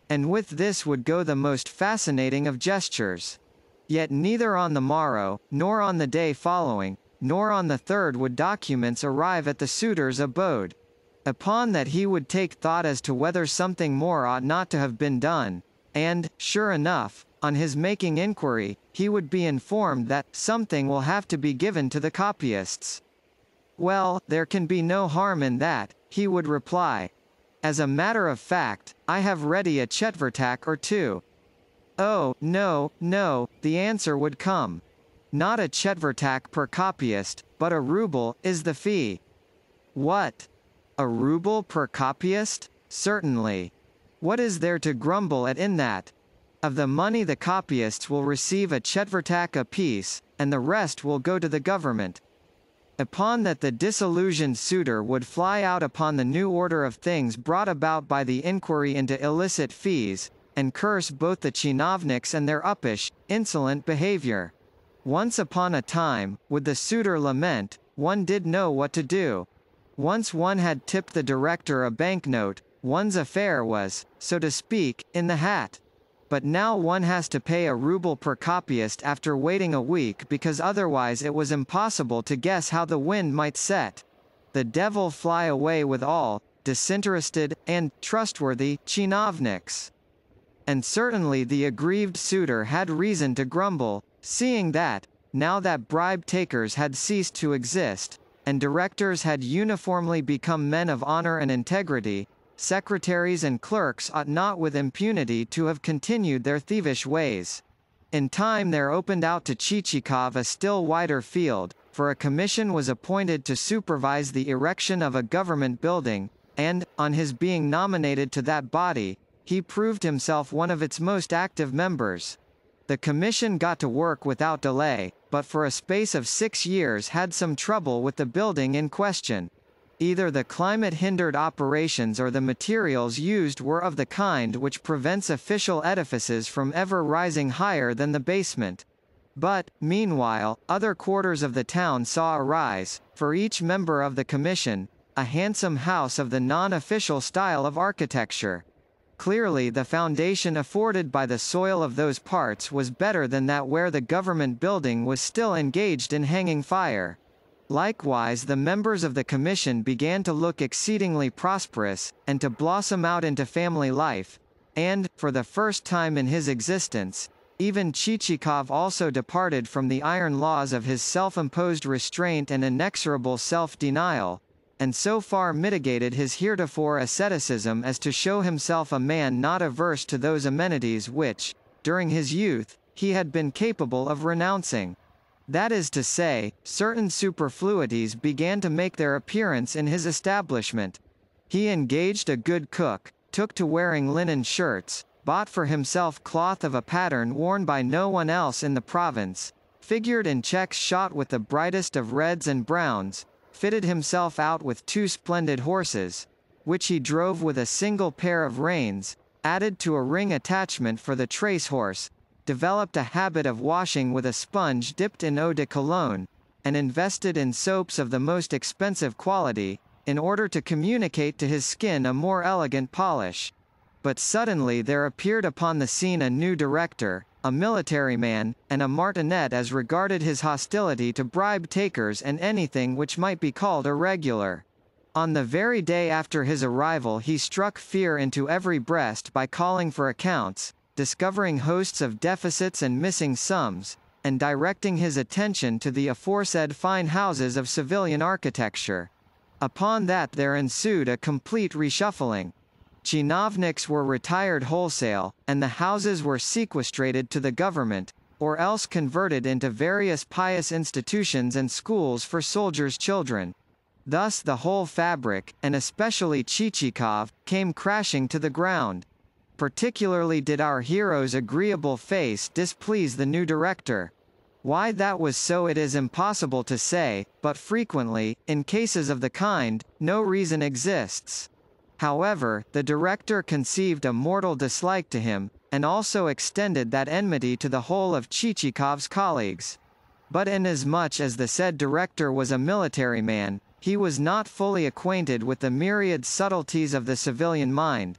Speaker 2: And with this would go the most fascinating of gestures. Yet neither on the morrow, nor on the day following, nor on the third would documents arrive at the suitor's abode. Upon that he would take thought as to whether something more ought not to have been done, and, sure enough, on his making inquiry, he would be informed that something will have to be given to the copyists. "Well, there can be no harm in that," he would reply. "As a matter of fact, I have ready a chetvertak or 2. "Oh, no, no," the answer would come. "Not a chetvertak per copyist, but a rouble is the fee." "What? A rouble per copyist? Certainly. What is there to grumble at in that? Of the money the copyists will receive a chetvertak apiece, and the rest will go to the government." Upon that the disillusioned suitor would fly out upon the new order of things brought about by the inquiry into illicit fees, and curse both the chinovniks and their uppish, insolent behavior. Once upon a time, would the suitor lament, one did know what to do. Once one had tipped the director a banknote, one's affair was, so to speak, in the hat. But now one has to pay a rouble per copyist after waiting a week because otherwise it was impossible to guess how the wind might set. The devil fly away with all, disinterested, and trustworthy, chinovniks. And certainly the aggrieved suitor had reason to grumble, seeing that, now that bribe-takers had ceased to exist, and directors had uniformly become men of honor and integrity, secretaries and clerks ought not with impunity to have continued their thievish ways. In time there opened out to Chichikov a still wider field, for a commission was appointed to supervise the erection of a government building, and, on his being nominated to that body, he proved himself one of its most active members. The commission got to work without delay, but for a space of 6 years had some trouble with the building in question. Either the climate hindered operations or the materials used were of the kind which prevents official edifices from ever rising higher than the basement. But, meanwhile, other quarters of the town saw arise, for each member of the commission, a handsome house of the non-official style of architecture. Clearly the foundation afforded by the soil of those parts was better than that where the government building was still engaged in hanging fire. Likewise the members of the commission began to look exceedingly prosperous, and to blossom out into family life, and, for the first time in his existence, even Chichikov also departed from the iron laws of his self-imposed restraint and inexorable self-denial, and so far mitigated his heretofore asceticism as to show himself a man not averse to those amenities which, during his youth, he had been capable of renouncing. That is to say, certain superfluities began to make their appearance in his establishment. He engaged a good cook, took to wearing linen shirts, bought for himself cloth of a pattern worn by no one else in the province, figured in checks shot with the brightest of reds and browns, fitted himself out with 2 splendid horses, which he drove with a single pair of reins, added to a ring attachment for the trace horse, developed a habit of washing with a sponge dipped in eau de cologne, and invested in soaps of the most expensive quality, in order to communicate to his skin a more elegant polish. But suddenly there appeared upon the scene a new director, a military man, and a martinet as regarded his hostility to bribe-takers and anything which might be called irregular. On the very day after his arrival he struck fear into every breast by calling for accounts, discovering hosts of deficits and missing sums, and directing his attention to the aforesaid fine houses of civilian architecture. Upon that there ensued a complete reshuffling. Chinovniks were retired wholesale, and the houses were sequestrated to the government, or else converted into various pious institutions and schools for soldiers' children. Thus the whole fabric, and especially Chichikov, came crashing to the ground. Particularly did our hero's agreeable face displease the new director. Why that was so it is impossible to say, but frequently, in cases of the kind, no reason exists. However, the director conceived a mortal dislike to him, and also extended that enmity to the whole of Chichikov's colleagues. But inasmuch as the said director was a military man, he was not fully acquainted with the myriad subtleties of the civilian mind.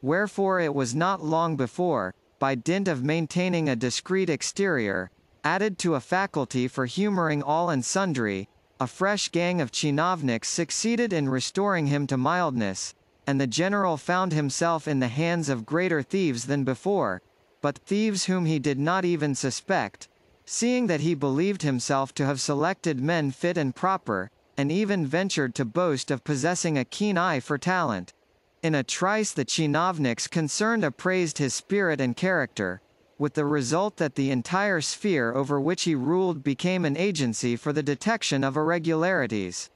Speaker 2: Wherefore it was not long before, by dint of maintaining a discreet exterior, added to a faculty for humoring all and sundry, a fresh gang of chinovniks succeeded in restoring him to mildness, and the general found himself in the hands of greater thieves than before, but thieves whom he did not even suspect, seeing that he believed himself to have selected men fit and proper, and even ventured to boast of possessing a keen eye for talent. In a trice the chinovniks concerned appraised his spirit and character, with the result that the entire sphere over which he ruled became an agency for the detection of irregularities.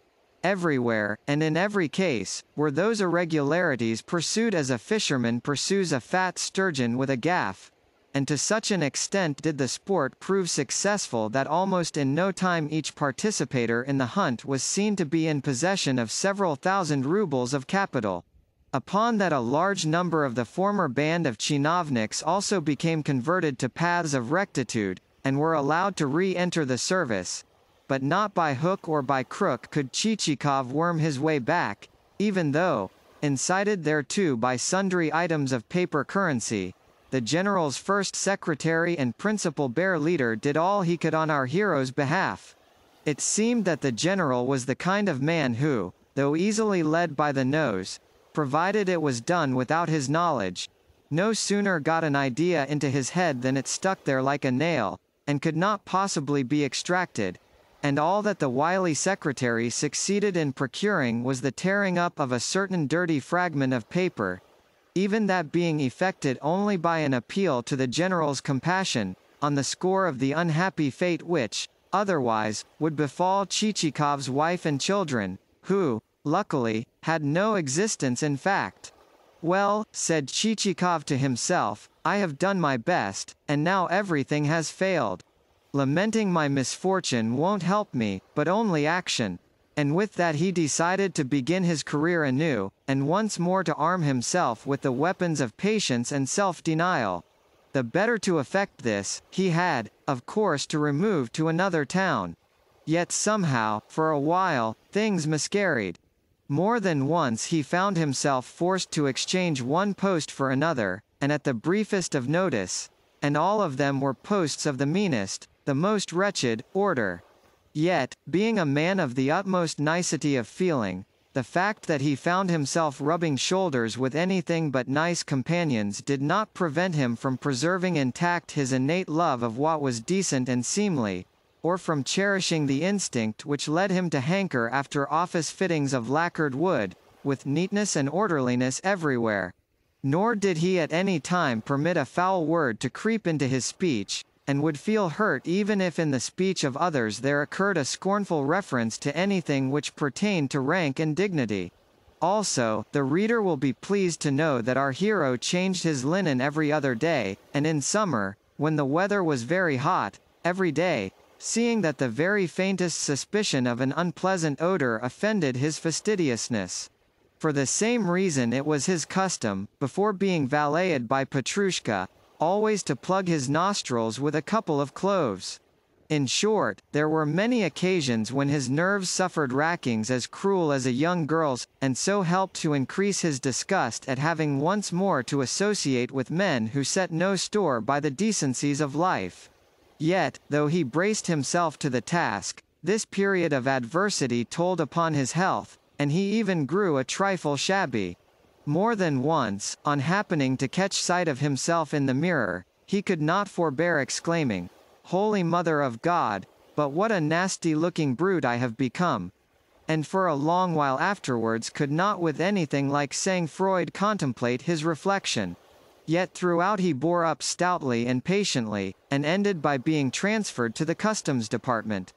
Speaker 2: Everywhere, and in every case, were those irregularities pursued as a fisherman pursues a fat sturgeon with a gaff, and to such an extent did the sport prove successful that almost in no time each participator in the hunt was seen to be in possession of several thousand rubles of capital. Upon that a large number of the former band of chinovniks also became converted to paths of rectitude, and were allowed to re-enter the service. But not by hook or by crook could Chichikov worm his way back, even though, incited thereto by sundry items of paper currency, the general's first secretary and principal bear leader did all he could on our hero's behalf. It seemed that the general was the kind of man who, though easily led by the nose, provided it was done without his knowledge, no sooner got an idea into his head than it stuck there like a nail, and could not possibly be extracted, and all that the wily secretary succeeded in procuring was the tearing up of a certain dirty fragment of paper, even that being effected only by an appeal to the general's compassion, on the score of the unhappy fate which, otherwise, would befall Chichikov's wife and children, who, luckily, had no existence in fact. Well, said Chichikov to himself, I have done my best, and now everything has failed. Lamenting my misfortune won't help me, but only action. And with that he decided to begin his career anew, and once more to arm himself with the weapons of patience and self-denial. The better to effect this, he had, of course, to remove to another town. Yet somehow, for a while, things miscarried. More than once he found himself forced to exchange one post for another, and at the briefest of notice, and all of them were posts of the meanest, the most wretched, order. Yet, being a man of the utmost nicety of feeling, the fact that he found himself rubbing shoulders with anything but nice companions did not prevent him from preserving intact his innate love of what was decent and seemly, or from cherishing the instinct which led him to hanker after office fittings of lacquered wood, with neatness and orderliness everywhere. Nor did he at any time permit a foul word to creep into his speech, and would feel hurt even if in the speech of others there occurred a scornful reference to anything which pertained to rank and dignity. Also, the reader will be pleased to know that our hero changed his linen every other day, and in summer, when the weather was very hot, every day, seeing that the very faintest suspicion of an unpleasant odor offended his fastidiousness. For the same reason it was his custom, before being valeted by Petrushka, always to plug his nostrils with a couple of cloves. In short, there were many occasions when his nerves suffered rackings as cruel as a young girl's, and so helped to increase his disgust at having once more to associate with men who set no store by the decencies of life. Yet, though he braced himself to the task, this period of adversity told upon his health, and he even grew a trifle shabby. More than once, on happening to catch sight of himself in the mirror, he could not forbear exclaiming, "Holy Mother of God, but what a nasty-looking brute I have become!" And for a long while afterwards could not with anything like sang-froid contemplate his reflection. Yet throughout he bore up stoutly and patiently, and ended by being transferred to the Customs Department.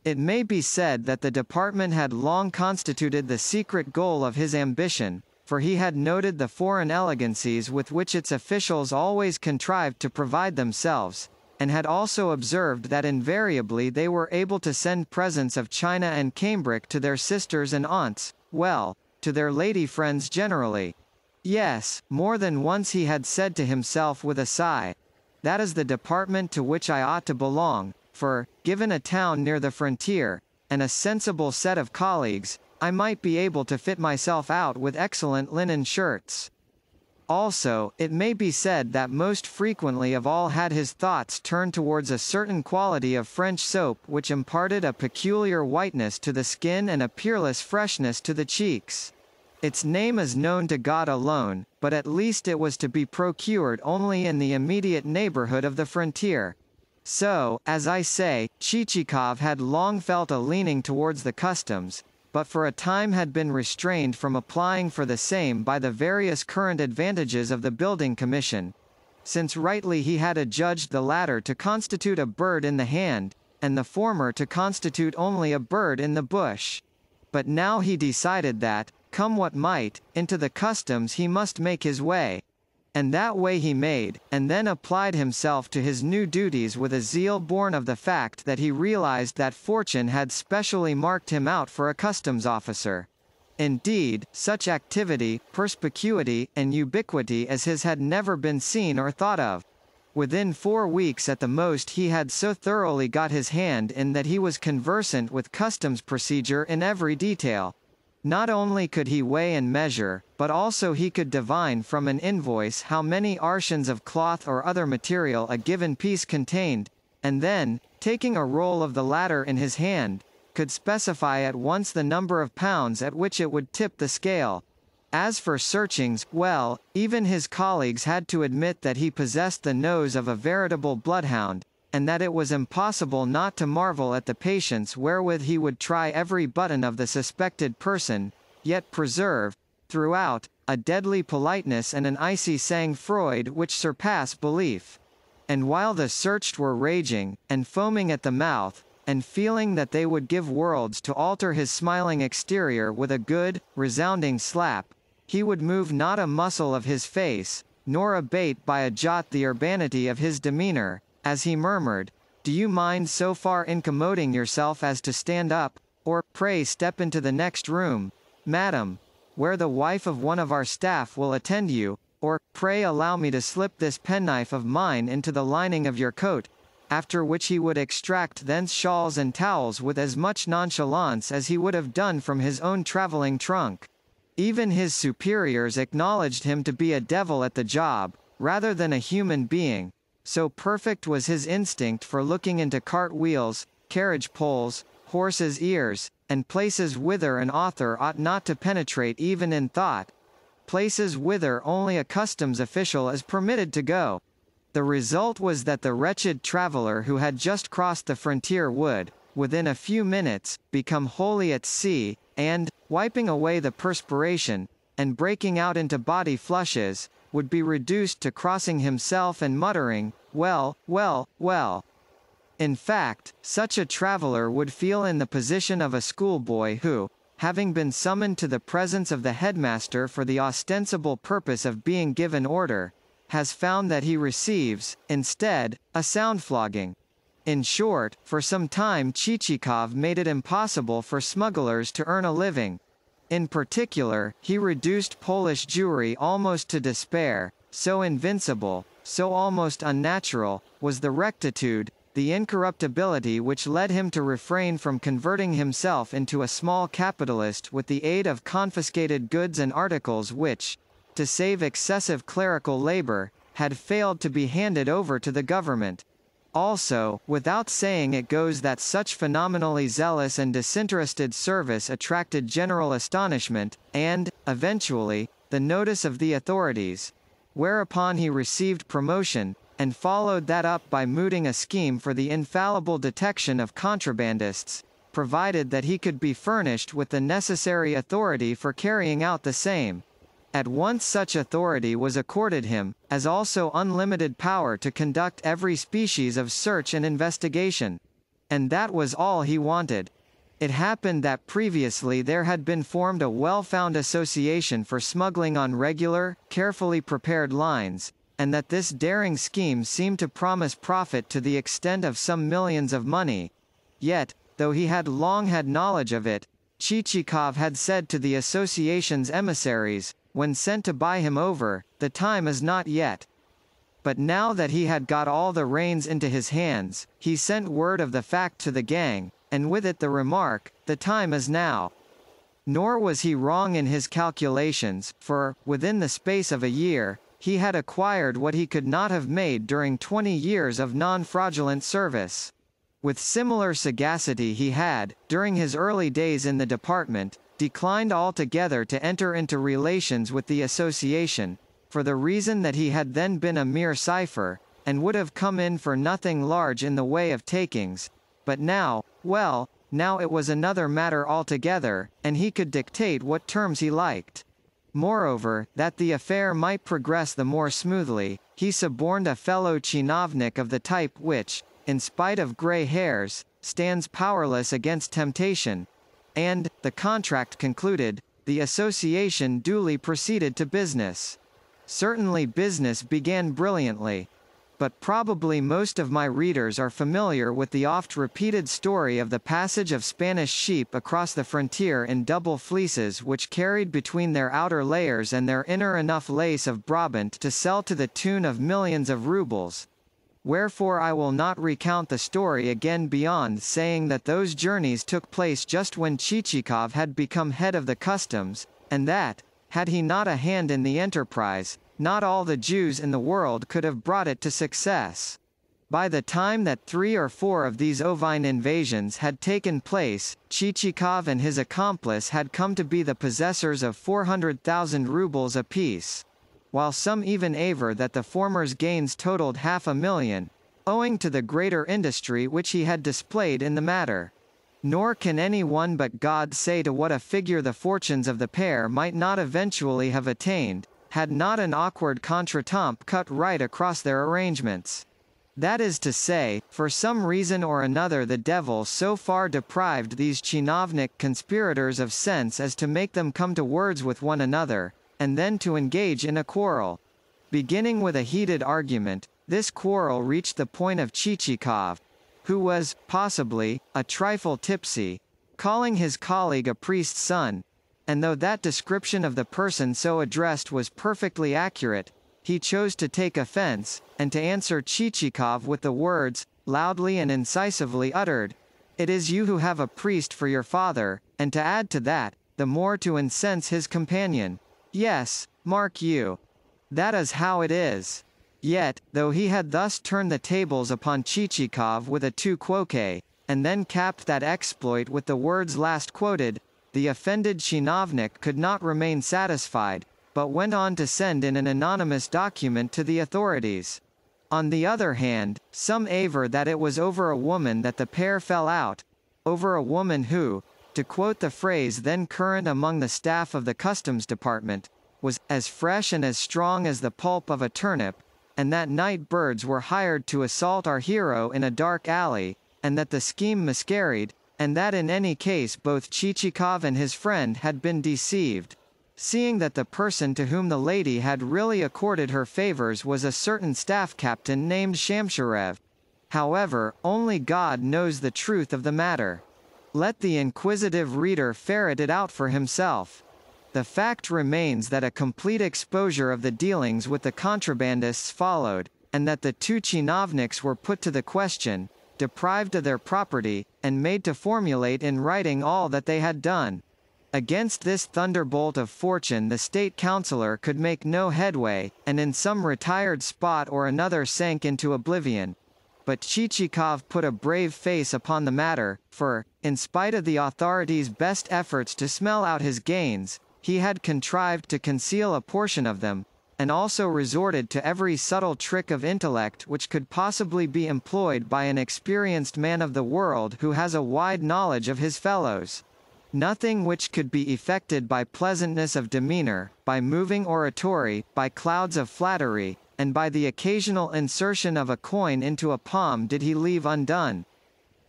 Speaker 2: It may be said that the department had long constituted the secret goal of his ambition, for he had noted the foreign elegancies with which its officials always contrived to provide themselves, and had also observed that invariably they were able to send presents of china and cambric to their sisters and aunts, well, to their lady friends generally. Yes, more than once he had said to himself with a sigh, "That is the department to which I ought to belong, for, given a town near the frontier, and a sensible set of colleagues, I might be able to fit myself out with excellent linen shirts." Also, it may be said that most frequently of all had his thoughts turned towards a certain quality of French soap which imparted a peculiar whiteness to the skin and a peerless freshness to the cheeks. Its name is known to God alone, but at least it was to be procured only in the immediate neighborhood of the frontier. So, as I say, Chichikov had long felt a leaning towards the customs, but for a time had been restrained from applying for the same by the various current advantages of the building commission, since rightly he had adjudged the latter to constitute a bird in the hand, and the former to constitute only a bird in the bush. But now he decided that, come what might, into the customs he must make his way. And that way he made, and then applied himself to his new duties with a zeal born of the fact that he realized that fortune had specially marked him out for a customs officer. Indeed, such activity, perspicuity, and ubiquity as his had never been seen or thought of. Within 4 weeks at the most he had so thoroughly got his hand in that he was conversant with customs procedure in every detail. Not only could he weigh and measure, but also he could divine from an invoice how many arshins of cloth or other material a given piece contained, and then, taking a roll of the latter in his hand, could specify at once the number of pounds at which it would tip the scale. As for searchings, well, even his colleagues had to admit that he possessed the nose of a veritable bloodhound, and that it was impossible not to marvel at the patience wherewith he would try every button of the suspected person, yet preserve, throughout, a deadly politeness and an icy sang-froid which surpass belief. And while the searched were raging, and foaming at the mouth, and feeling that they would give worlds to alter his smiling exterior with a good, resounding slap, he would move not a muscle of his face, nor abate by a jot the urbanity of his demeanor, as he murmured, do you mind so far incommoding yourself as to stand up, or, pray step into the next room, madam, where the wife of one of our staff will attend you, or, pray allow me to slip this penknife of mine into the lining of your coat, after which he would extract thence shawls and towels with as much nonchalance as he would have done from his own travelling trunk. Even his superiors acknowledged him to be a devil at the job, rather than a human being, so perfect was his instinct for looking into cart wheels, carriage poles, horses' ears, and places whither an author ought not to penetrate even in thought, places whither only a customs official is permitted to go. The result was that the wretched traveller who had just crossed the frontier would, within a few minutes, become wholly at sea, and, wiping away the perspiration, and breaking out into body flushes, would be reduced to crossing himself and muttering, "Well, well, well." In fact, such a traveller would feel in the position of a schoolboy who, having been summoned to the presence of the headmaster for the ostensible purpose of being given order, has found that he receives, instead, a sound flogging. In short, for some time Chichikov made it impossible for smugglers to earn a living. In particular, he reduced Polish Jewry almost to despair, so invincible, so almost unnatural, was the rectitude, the incorruptibility which led him to refrain from converting himself into a small capitalist with the aid of confiscated goods and articles which, to save excessive clerical labor, had failed to be handed over to the government. Also, without saying it goes that such phenomenally zealous and disinterested service attracted general astonishment, and, eventually, the notice of the authorities. Whereupon he received promotion, and followed that up by mooting a scheme for the infallible detection of contrabandists, provided that he could be furnished with the necessary authority for carrying out the same. At once such authority was accorded him, as also unlimited power to conduct every species of search and investigation. And that was all he wanted. It happened that previously there had been formed a well-found association for smuggling on regular, carefully prepared lines, and that this daring scheme seemed to promise profit to the extent of some millions of money. Yet, though he had long had knowledge of it, Chichikov had said to the association's emissaries, when sent to buy him over, "The time is not yet." But now that he had got all the reins into his hands, he sent word of the fact to the gang, and with it the remark, "The time is now." Nor was he wrong in his calculations, for, within the space of a year, he had acquired what he could not have made during 20 years of non-fraudulent service. With similar sagacity he had, during his early days in the department, declined altogether to enter into relations with the association, for the reason that he had then been a mere cipher, and would have come in for nothing large in the way of takings, but now, well, now it was another matter altogether, and he could dictate what terms he liked. Moreover, that the affair might progress the more smoothly, he suborned a fellow chinovnik of the type which, in spite of grey hairs, stands powerless against temptation, and, the contract concluded, the association duly proceeded to business. Certainly business began brilliantly. But probably most of my readers are familiar with the oft-repeated story of the passage of Spanish sheep across the frontier in double fleeces which carried between their outer layers and their inner enough lace of Brabant to sell to the tune of millions of rubles. Wherefore I will not recount the story again beyond saying that those journeys took place just when Chichikov had become head of the customs, and that, had he not a hand in the enterprise, not all the Jews in the world could have brought it to success. By the time that 3 or 4 of these ovine invasions had taken place, Chichikov and his accomplice had come to be the possessors of 400,000 rubles apiece, while some even aver that the former's gains totaled 500,000, owing to the greater industry which he had displayed in the matter. Nor can any one but God say to what a figure the fortunes of the pair might not eventually have attained, had not an awkward contretemps cut right across their arrangements. That is to say, for some reason or another the devil so far deprived these chinovnik conspirators of sense as to make them come to words with one another, and then to engage in a quarrel. Beginning with a heated argument, this quarrel reached the point of Chichikov, who was, possibly, a trifle tipsy, calling his colleague a priest's son, and though that description of the person so addressed was perfectly accurate, he chose to take offense, and to answer Chichikov with the words, loudly and incisively uttered, "It is you who have a priest for your father," and to add to that, the more to incense his companion. "Yes, mark you. That is how it is." Yet, though he had thus turned the tables upon Chichikov with a tu quoque, and then capped that exploit with the words last quoted, the offended chinovnik could not remain satisfied, but went on to send in an anonymous document to the authorities. On the other hand, some aver that it was over a woman that the pair fell out, over a woman who, to quote the phrase then current among the staff of the Customs Department, was as fresh and as strong as the pulp of a turnip, and that night birds were hired to assault our hero in a dark alley, and that the scheme miscarried, and that in any case both Chichikov and his friend had been deceived, seeing that the person to whom the lady had really accorded her favors was a certain staff captain named Shamsharev. However, only God knows the truth of the matter. Let the inquisitive reader ferret it out for himself. The fact remains that a complete exposure of the dealings with the contrabandists followed, and that the two chinovniks were put to the question, deprived of their property, and made to formulate in writing all that they had done. Against this thunderbolt of fortune the state councillor could make no headway, and in some retired spot or another sank into oblivion. But Chichikov put a brave face upon the matter, for, in spite of the authorities' best efforts to smell out his gains, he had contrived to conceal a portion of them, and also resorted to every subtle trick of intellect which could possibly be employed by an experienced man of the world who has a wide knowledge of his fellows. Nothing which could be effected by pleasantness of demeanor, by moving oratory, by clouds of flattery, and by the occasional insertion of a coin into a palm did he leave undone,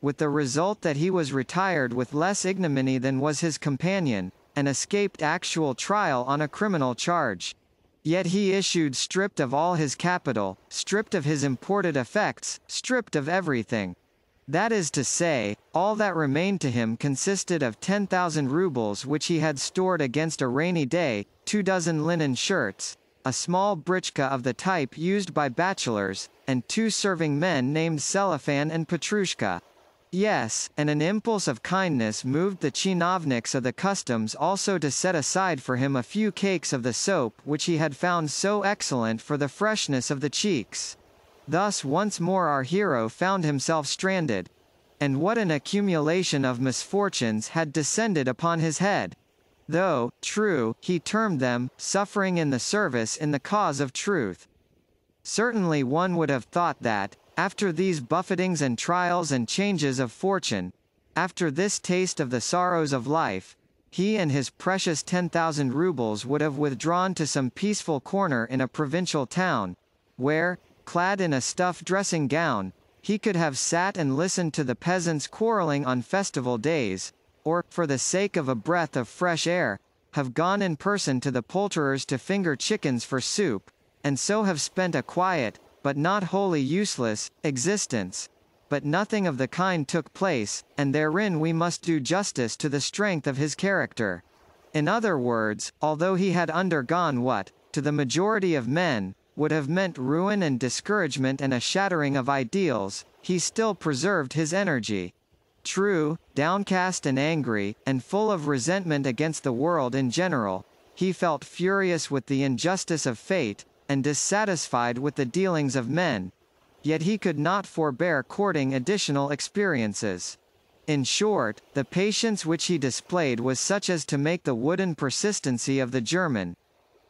Speaker 2: with the result that he was retired with less ignominy than was his companion, and escaped actual trial on a criminal charge. Yet he issued stripped of all his capital, stripped of his imported effects, stripped of everything. That is to say, all that remained to him consisted of 10,000 rubles which he had stored against a rainy day, 24 linen shirts, a small britchka of the type used by bachelors, and 2 serving men named Cellophane and Petrushka. Yes, and an impulse of kindness moved the chinovniks of the customs also to set aside for him a few cakes of the soap which he had found so excellent for the freshness of the cheeks. Thus once more our hero found himself stranded. And what an accumulation of misfortunes had descended upon his head! Though, true, he termed them, suffering in the service in the cause of truth. Certainly one would have thought that, after these buffetings and trials and changes of fortune, after this taste of the sorrows of life, he and his precious 10,000 rubles would have withdrawn to some peaceful corner in a provincial town, where, clad in a stuff dressing gown, he could have sat and listened to the peasants quarrelling on festival days, or, for the sake of a breath of fresh air, have gone in person to the poulterers to finger chickens for soup, and so have spent a quiet, but not wholly useless, existence. But nothing of the kind took place, and therein we must do justice to the strength of his character. In other words, although he had undergone what, to the majority of men, would have meant ruin and discouragement and a shattering of ideals, he still preserved his energy. True, downcast and angry, and full of resentment against the world in general, he felt furious with the injustice of fate, and dissatisfied with the dealings of men, yet he could not forbear courting additional experiences. In short, the patience which he displayed was such as to make the wooden persistency of the German,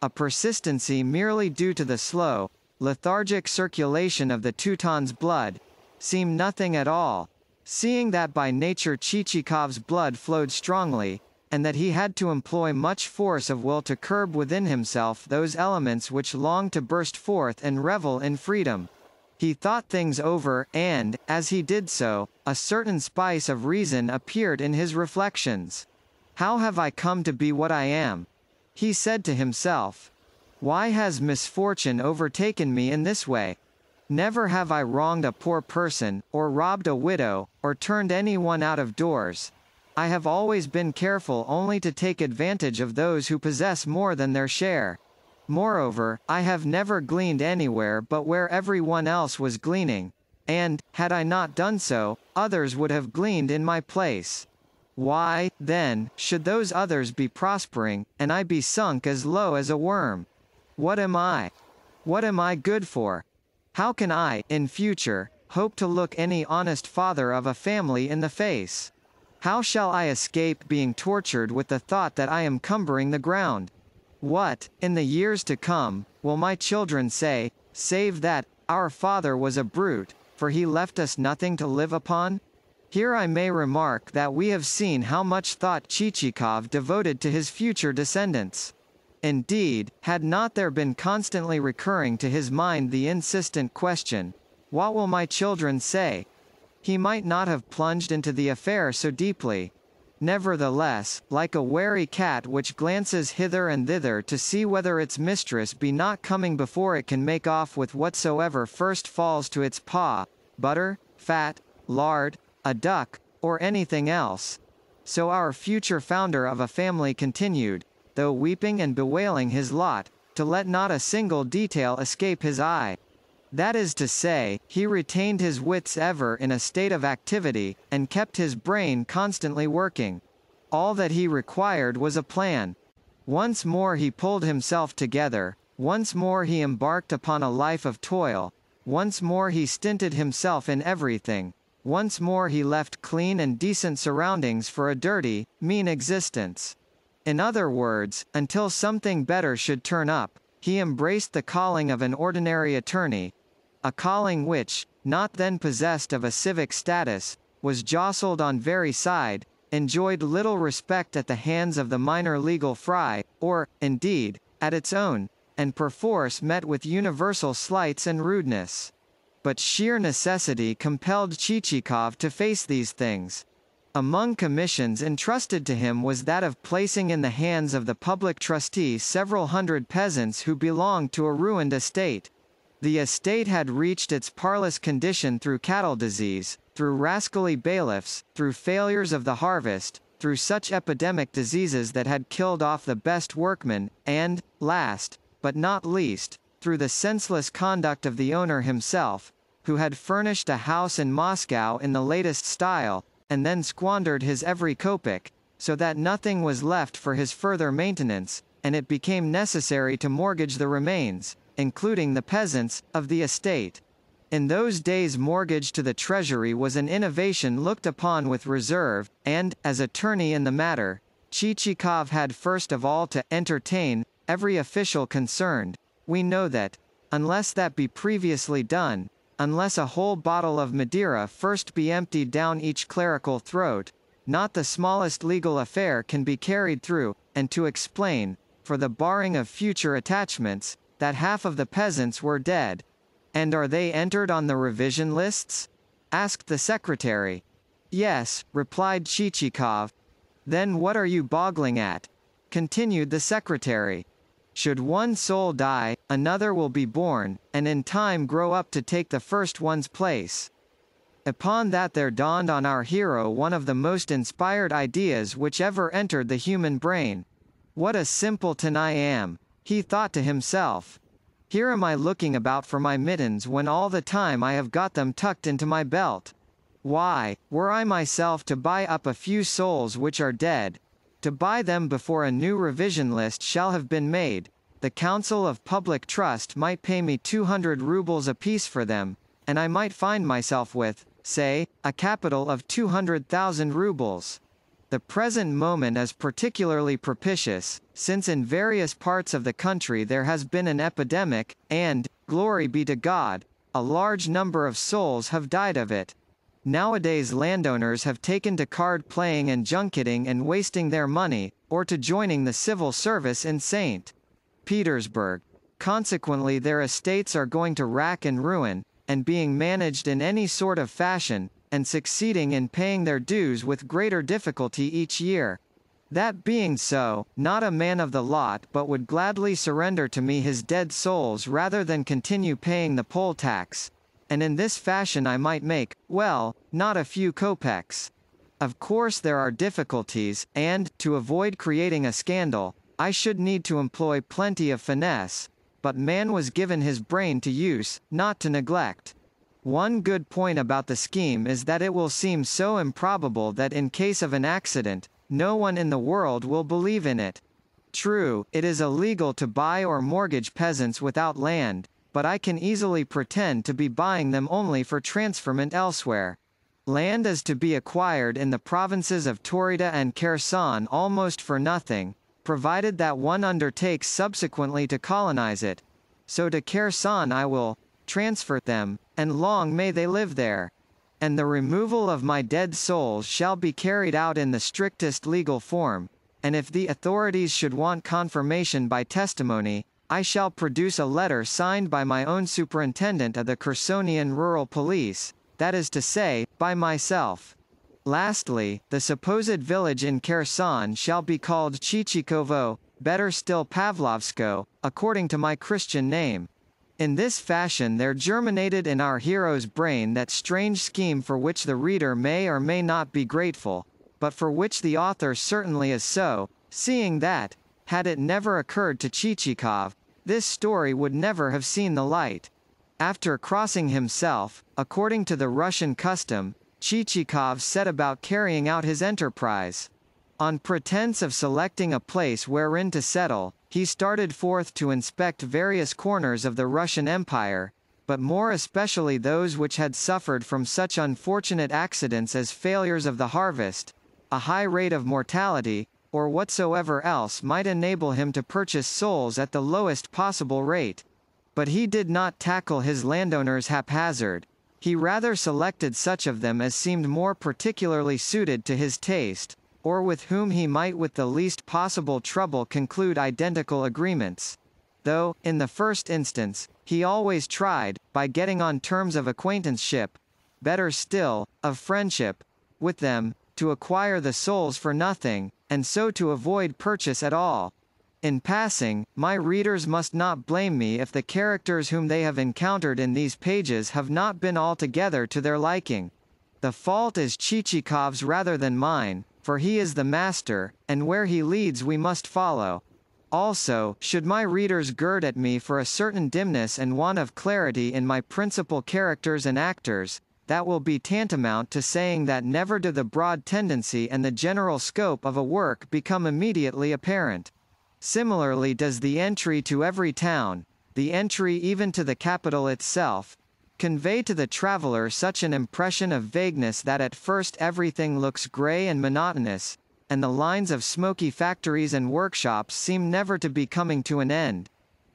Speaker 2: a persistency merely due to the slow, lethargic circulation of the Teuton's blood, seem nothing at all, seeing that by nature Chichikov's blood flowed strongly, and that he had to employ much force of will to curb within himself those elements which longed to burst forth and revel in freedom. He thought things over, and, as he did so, a certain spice of reason appeared in his reflections. "How have I come to be what I am?" he said to himself. "Why has misfortune overtaken me in this way? Never have I wronged a poor person, or robbed a widow, or turned anyone out of doors. I have always been careful only to take advantage of those who possess more than their share. Moreover, I have never gleaned anywhere but where everyone else was gleaning, and, had I not done so, others would have gleaned in my place. Why, then, should those others be prospering, and I be sunk as low as a worm? What am I? What am I good for? How can I, in future, hope to look any honest father of a family in the face? How shall I escape being tortured with the thought that I am cumbering the ground? What, in the years to come, will my children say, save that, our father was a brute, for he left us nothing to live upon? Here I may remark that we have seen how much thought Chichikov devoted to his future descendants. Indeed, had not there been constantly recurring to his mind the insistent question, "What will my children say?" he might not have plunged into the affair so deeply. Nevertheless, like a wary cat which glances hither and thither to see whether its mistress be not coming before it can make off with whatsoever first falls to its paw, butter, fat, lard, a duck, or anything else, so our future founder of a family continued, though weeping and bewailing his lot, to let not a single detail escape his eye. That is to say, he retained his wits ever in a state of activity, and kept his brain constantly working. All that he required was a plan. Once more he pulled himself together, once more he embarked upon a life of toil, once more he stinted himself in everything, once more he left clean and decent surroundings for a dirty, mean existence. In other words, until something better should turn up, he embraced the calling of an ordinary attorney, a calling which, not then possessed of a civic status, was jostled on every side, enjoyed little respect at the hands of the minor legal fry, or, indeed, at its own, and perforce met with universal slights and rudeness. But sheer necessity compelled Chichikov to face these things. Among commissions entrusted to him was that of placing in the hands of the public trustee several hundred peasants who belonged to a ruined estate. The estate had reached its parlous condition through cattle disease, through rascally bailiffs, through failures of the harvest, through such epidemic diseases that had killed off the best workmen, and, last, but not least, through the senseless conduct of the owner himself, who had furnished a house in Moscow in the latest style, and then squandered his every kopeck, so that nothing was left for his further maintenance, and it became necessary to mortgage the remains, including the peasants, of the estate. In those days mortgage to the treasury was an innovation looked upon with reserve, and, as attorney in the matter, Chichikov had first of all to entertain every official concerned. We know that, unless that be previously done, unless a whole bottle of Madeira first be emptied down each clerical throat, not the smallest legal affair can be carried through, and to explain, for the barring of future attachments, that half of the peasants were dead. And are they entered on the revision lists? Asked the secretary. Yes, replied Chichikov. Then what are you boggling at? Continued the secretary. Should one soul die, another will be born, and in time grow up to take the first one's place. Upon that there dawned on our hero one of the most inspired ideas which ever entered the human brain. What a simpleton I am, he thought to himself. Here am I looking about for my mittens when all the time I have got them tucked into my belt. Why, were I myself to buy up a few souls which are dead, to buy them before a new revision list shall have been made, the Council of Public Trust might pay me 200 rubles apiece for them, and I might find myself with, say, a capital of 200,000 rubles. The present moment is particularly propitious, since in various parts of the country there has been an epidemic, and, glory be to God, a large number of souls have died of it. Nowadays landowners have taken to card playing and junketing and wasting their money, or to joining the civil service in St. Petersburg. Consequently their estates are going to rack and ruin, and being managed in any sort of fashion, and succeeding in paying their dues with greater difficulty each year. That being so, not a man of the lot but would gladly surrender to me his dead souls rather than continue paying the poll tax, and in this fashion I might make, well, not a few kopecks. Of course there are difficulties, and, to avoid creating a scandal, I should need to employ plenty of finesse, but man was given his brain to use, not to neglect. One good point about the scheme is that it will seem so improbable that in case of an accident, no one in the world will believe in it. True, it is illegal to buy or mortgage peasants without land, but I can easily pretend to be buying them only for transferment elsewhere. Land is to be acquired in the provinces of Taurida and Kherson almost for nothing, provided that one undertakes subsequently to colonize it. So to Kherson I will transfer them, and long may they live there. And the removal of my dead souls shall be carried out in the strictest legal form, and if the authorities should want confirmation by testimony, I shall produce a letter signed by my own superintendent of the Chersonian rural police, that is to say, by myself. Lastly, the supposed village in Kherson shall be called Chichikovo, better still Pavlovsko, according to my Christian name. In this fashion there germinated in our hero's brain that strange scheme for which the reader may or may not be grateful, but for which the author certainly is so, seeing that, had it never occurred to Chichikov, this story would never have seen the light. After crossing himself, according to the Russian custom, Chichikov set about carrying out his enterprise. On pretense of selecting a place wherein to settle, he started forth to inspect various corners of the Russian Empire, but more especially those which had suffered from such unfortunate accidents as failures of the harvest, a high rate of mortality, or whatsoever else might enable him to purchase souls at the lowest possible rate. But he did not tackle his landowners haphazard. He rather selected such of them as seemed more particularly suited to his taste, or with whom he might with the least possible trouble conclude identical agreements. Though, in the first instance, he always tried, by getting on terms of acquaintanceship, better still, of friendship, with them, to acquire the souls for nothing, and so to avoid purchase at all. In passing, my readers must not blame me if the characters whom they have encountered in these pages have not been altogether to their liking. The fault is Chichikov's rather than mine, for he is the master, and where he leads we must follow. Also, should my readers gird at me for a certain dimness and want of clarity in my principal characters and actors, that will be tantamount to saying that never do the broad tendency and the general scope of a work become immediately apparent. Similarly does the entry to every town, the entry even to the capital itself, convey to the traveller such an impression of vagueness that at first everything looks grey and monotonous, and the lines of smoky factories and workshops seem never to be coming to an end.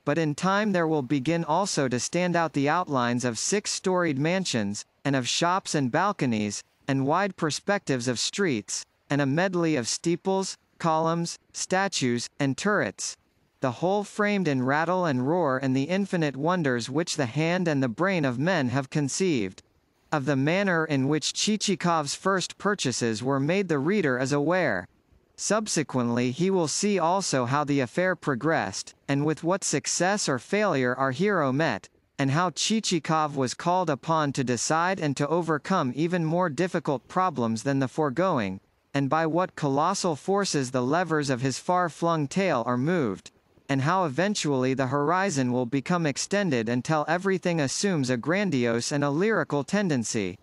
Speaker 2: But in time there will begin also to stand out the outlines of six-storied mansions, and of shops and balconies, and wide perspectives of streets, and a medley of steeples, columns, statues, and turrets, the whole framed in rattle and roar and the infinite wonders which the hand and the brain of men have conceived. Of the manner in which Chichikov's first purchases were made the reader is aware. Subsequently he will see also how the affair progressed, and with what success or failure our hero met, and how Chichikov was called upon to decide and to overcome even more difficult problems than the foregoing, and by what colossal forces the levers of his far-flung tale are moved, and how eventually the horizon will become extended until everything assumes a grandiose and a lyrical tendency.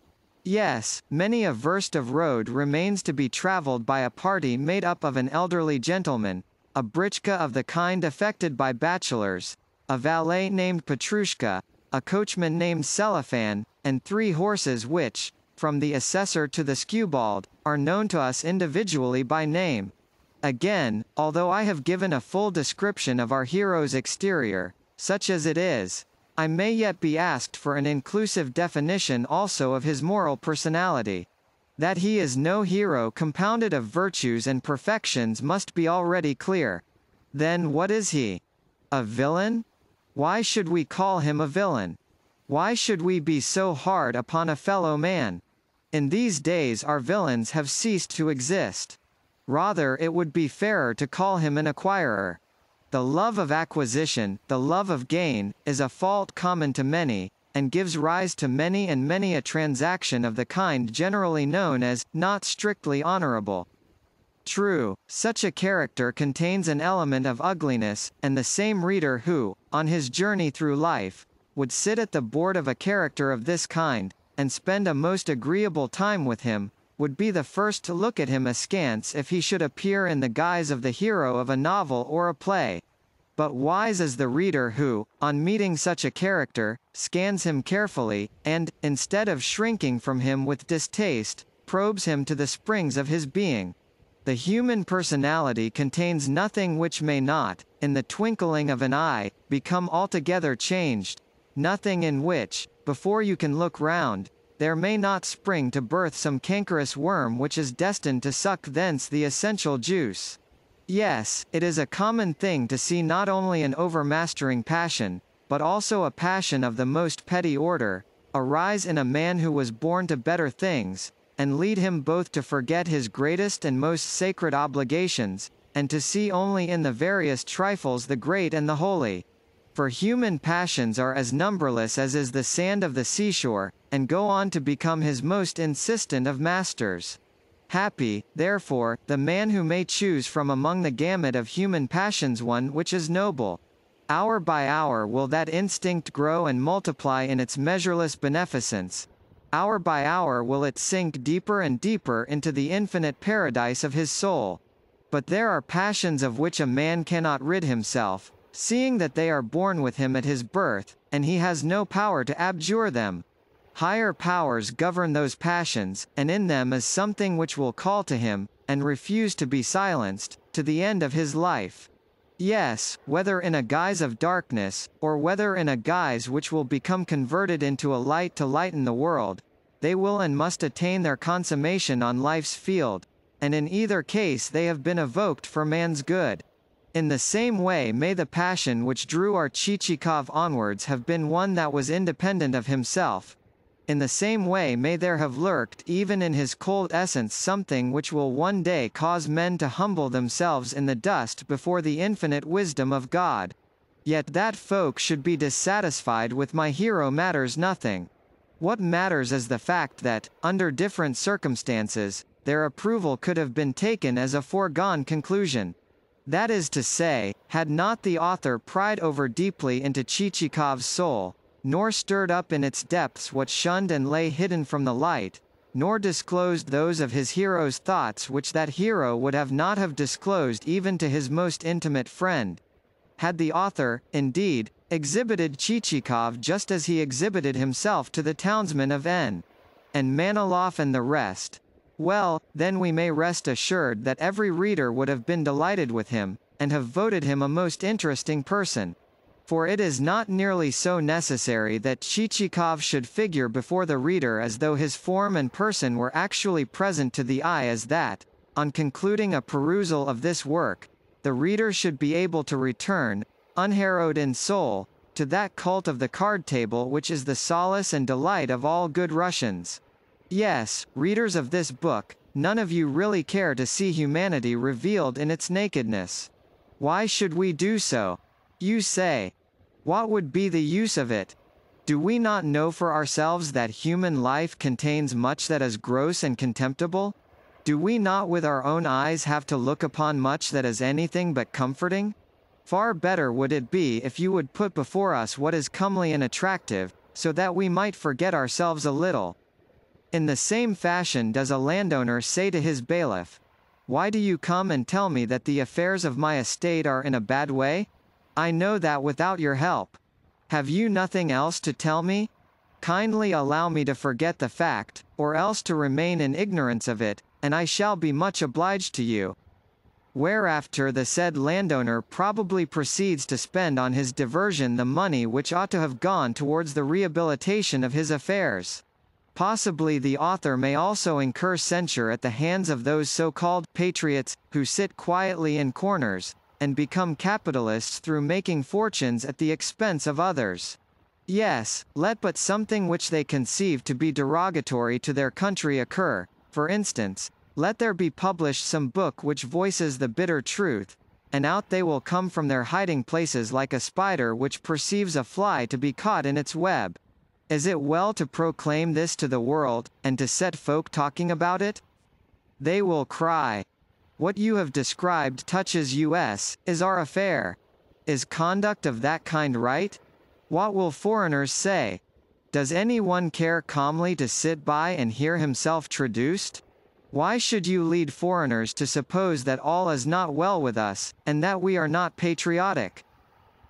Speaker 2: Yes, many a verst of road remains to be travelled by a party made up of an elderly gentleman, a britchka of the kind affected by bachelors, a valet named Petrushka, a coachman named Cellophane, and 3 horses which, from the assessor to the skewbald, are known to us individually by name. Again, although I have given a full description of our hero's exterior, such as it is, I may yet be asked for an inclusive definition also of his moral personality. That he is no hero compounded of virtues and perfections must be already clear. Then what is he? A villain? Why should we call him a villain? Why should we be so hard upon a fellow man? In these days our villains have ceased to exist. Rather it would be fairer to call him an acquirer. The love of acquisition, the love of gain, is a fault common to many, and gives rise to many and many a transaction of the kind generally known as not strictly honorable. True, such a character contains an element of ugliness, and the same reader who, on his journey through life, would sit at the board of a character of this kind, and spend a most agreeable time with him, would be the first to look at him askance if he should appear in the guise of the hero of a novel or a play. But wise is the reader who, on meeting such a character, scans him carefully, and, instead of shrinking from him with distaste, probes him to the springs of his being. The human personality contains nothing which may not, in the twinkling of an eye, become altogether changed, nothing in which, before you can look round, there may not spring to birth some cankerous worm which is destined to suck thence the essential juice. Yes, it is a common thing to see not only an overmastering passion, but also a passion of the most petty order, arise in a man who was born to better things, and lead him both to forget his greatest and most sacred obligations, and to see only in the veriest trifles the great and the holy. For human passions are as numberless as is the sand of the seashore, and go on to become his most insistent of masters. Happy, therefore, the man who may choose from among the gamut of human passions one which is noble. Hour by hour will that instinct grow and multiply in its measureless beneficence. Hour by hour will it sink deeper and deeper into the infinite paradise of his soul. But there are passions of which a man cannot rid himself, seeing that they are born with him at his birth, and he has no power to abjure them. Higher powers govern those passions, and in them is something which will call to him, and refuse to be silenced, to the end of his life. Yes, whether in a guise of darkness, or whether in a guise which will become converted into a light to lighten the world, they will and must attain their consummation on life's field, and in either case they have been evoked for man's good. In the same way may the passion which drew our Chichikov onwards have been one that was independent of himself. In the same way may there have lurked even in his cold essence something which will one day cause men to humble themselves in the dust before the infinite wisdom of God. Yet that folk should be dissatisfied with my hero matters nothing. What matters is the fact that, under different circumstances, their approval could have been taken as a foregone conclusion. That is to say, had not the author pried over deeply into Chichikov's soul, nor stirred up in its depths what shunned and lay hidden from the light, nor disclosed those of his hero's thoughts which that hero would have not have disclosed even to his most intimate friend. Had the author, indeed, exhibited Chichikov just as he exhibited himself to the townsmen of N. and Maniloff and the rest, well, then we may rest assured that every reader would have been delighted with him, and have voted him a most interesting person. For it is not nearly so necessary that Chichikov should figure before the reader as though his form and person were actually present to the eye as that, on concluding a perusal of this work, the reader should be able to return, unharrowed in soul, to that cult of the card table which is the solace and delight of all good Russians. Yes, readers of this book, none of you really care to see humanity revealed in its nakedness. Why should we do so? You say. What would be the use of it? Do we not know for ourselves that human life contains much that is gross and contemptible? Do we not with our own eyes have to look upon much that is anything but comforting? Far better would it be if you would put before us what is comely and attractive, so that we might forget ourselves a little. In the same fashion does a landowner say to his bailiff, "Why do you come and tell me that the affairs of my estate are in a bad way? I know that without your help. Have you nothing else to tell me? Kindly allow me to forget the fact, or else to remain in ignorance of it, and I shall be much obliged to you." Whereafter the said landowner probably proceeds to spend on his diversion the money which ought to have gone towards the rehabilitation of his affairs. Possibly the author may also incur censure at the hands of those so-called patriots, who sit quietly in corners, and become capitalists through making fortunes at the expense of others. Yes, let but something which they conceive to be derogatory to their country occur, for instance, let there be published some book which voices the bitter truth, and out they will come from their hiding places like a spider which perceives a fly to be caught in its web. Is it well to proclaim this to the world, and to set folk talking about it? They will cry. What you have described touches us, is our affair. Is conduct of that kind right? What will foreigners say? Does anyone care calmly to sit by and hear himself traduced? Why should you lead foreigners to suppose that all is not well with us, and that we are not patriotic?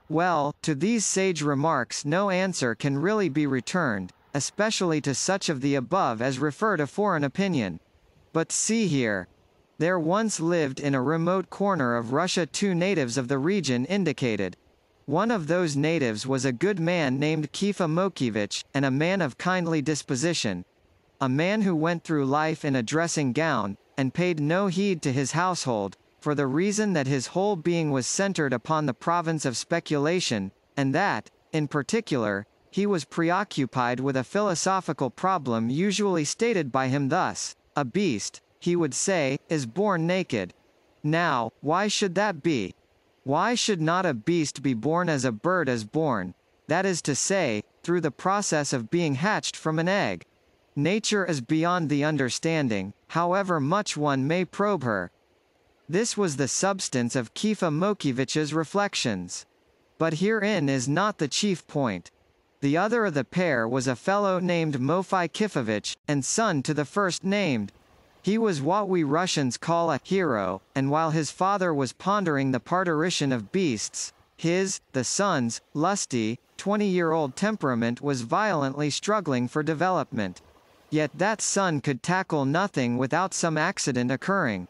Speaker 2: Well, to these sage remarks no answer can really be returned, especially to such of the above as refer to foreign opinion. But see here. There once lived in a remote corner of Russia 2 natives of the region indicated. One of those natives was a good man named Kifa Mokivich, and a man of kindly disposition. A man who went through life in a dressing gown, and paid no heed to his household, for the reason that his whole being was centered upon the province of speculation, and that, in particular, he was preoccupied with a philosophical problem usually stated by him thus: a beast, he would say, is born naked. Now, why should that be? Why should not a beast be born as a bird is born, that is to say, through the process of being hatched from an egg? Nature is beyond the understanding, however much one may probe her. This was the substance of Kifa Mokivich's reflections. But herein is not the chief point. The other of the pair was a fellow named Mofai Kifovich, and son to the first named. He was what we Russians call a hero, and while his father was pondering the parturition of beasts, his, the son's, lusty, 20-year-old temperament was violently struggling for development. Yet that son could tackle nothing without some accident occurring.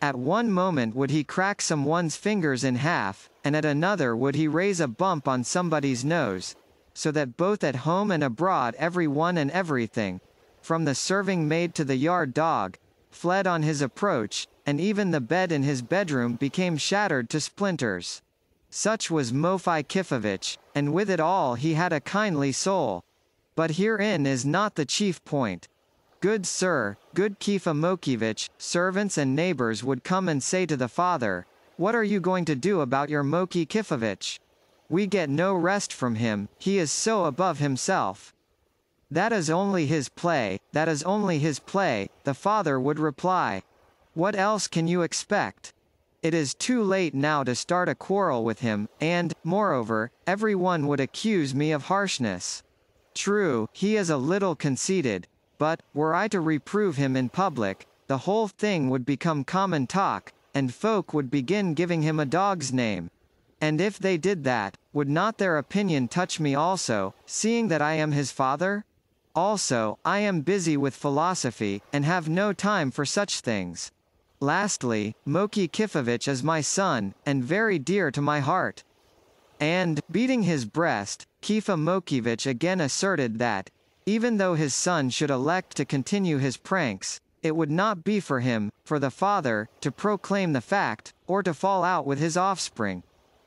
Speaker 2: At one moment would he crack someone's fingers in half, and at another would he raise a bump on somebody's nose, so that both at home and abroad everyone and everything, from the serving maid to the yard dog, fled on his approach, and even the bed in his bedroom became shattered to splinters. Such was Mofai Kifovich, and with it all he had a kindly soul. But herein is not the chief point. Good sir, good Kifa Mokivich, servants and neighbors would come and say to the father, "What are you going to do about your Moki Kifovich? We get no rest from him, he is so above himself." "That is only his play, that is only his play," the father would reply. "What else can you expect? It is too late now to start a quarrel with him, and, moreover, everyone would accuse me of harshness. True, he is a little conceited, but, were I to reprove him in public, the whole thing would become common talk, and folk would begin giving him a dog's name. And if they did that, would not their opinion touch me also, seeing that I am his father? Also, I am busy with philosophy, and have no time for such things. Lastly, Moki Kifovich is my son, and very dear to my heart." And, beating his breast, Kifa Mokivich again asserted that, even though his son should elect to continue his pranks, it would not be for him, for the father, to proclaim the fact, or to fall out with his offspring.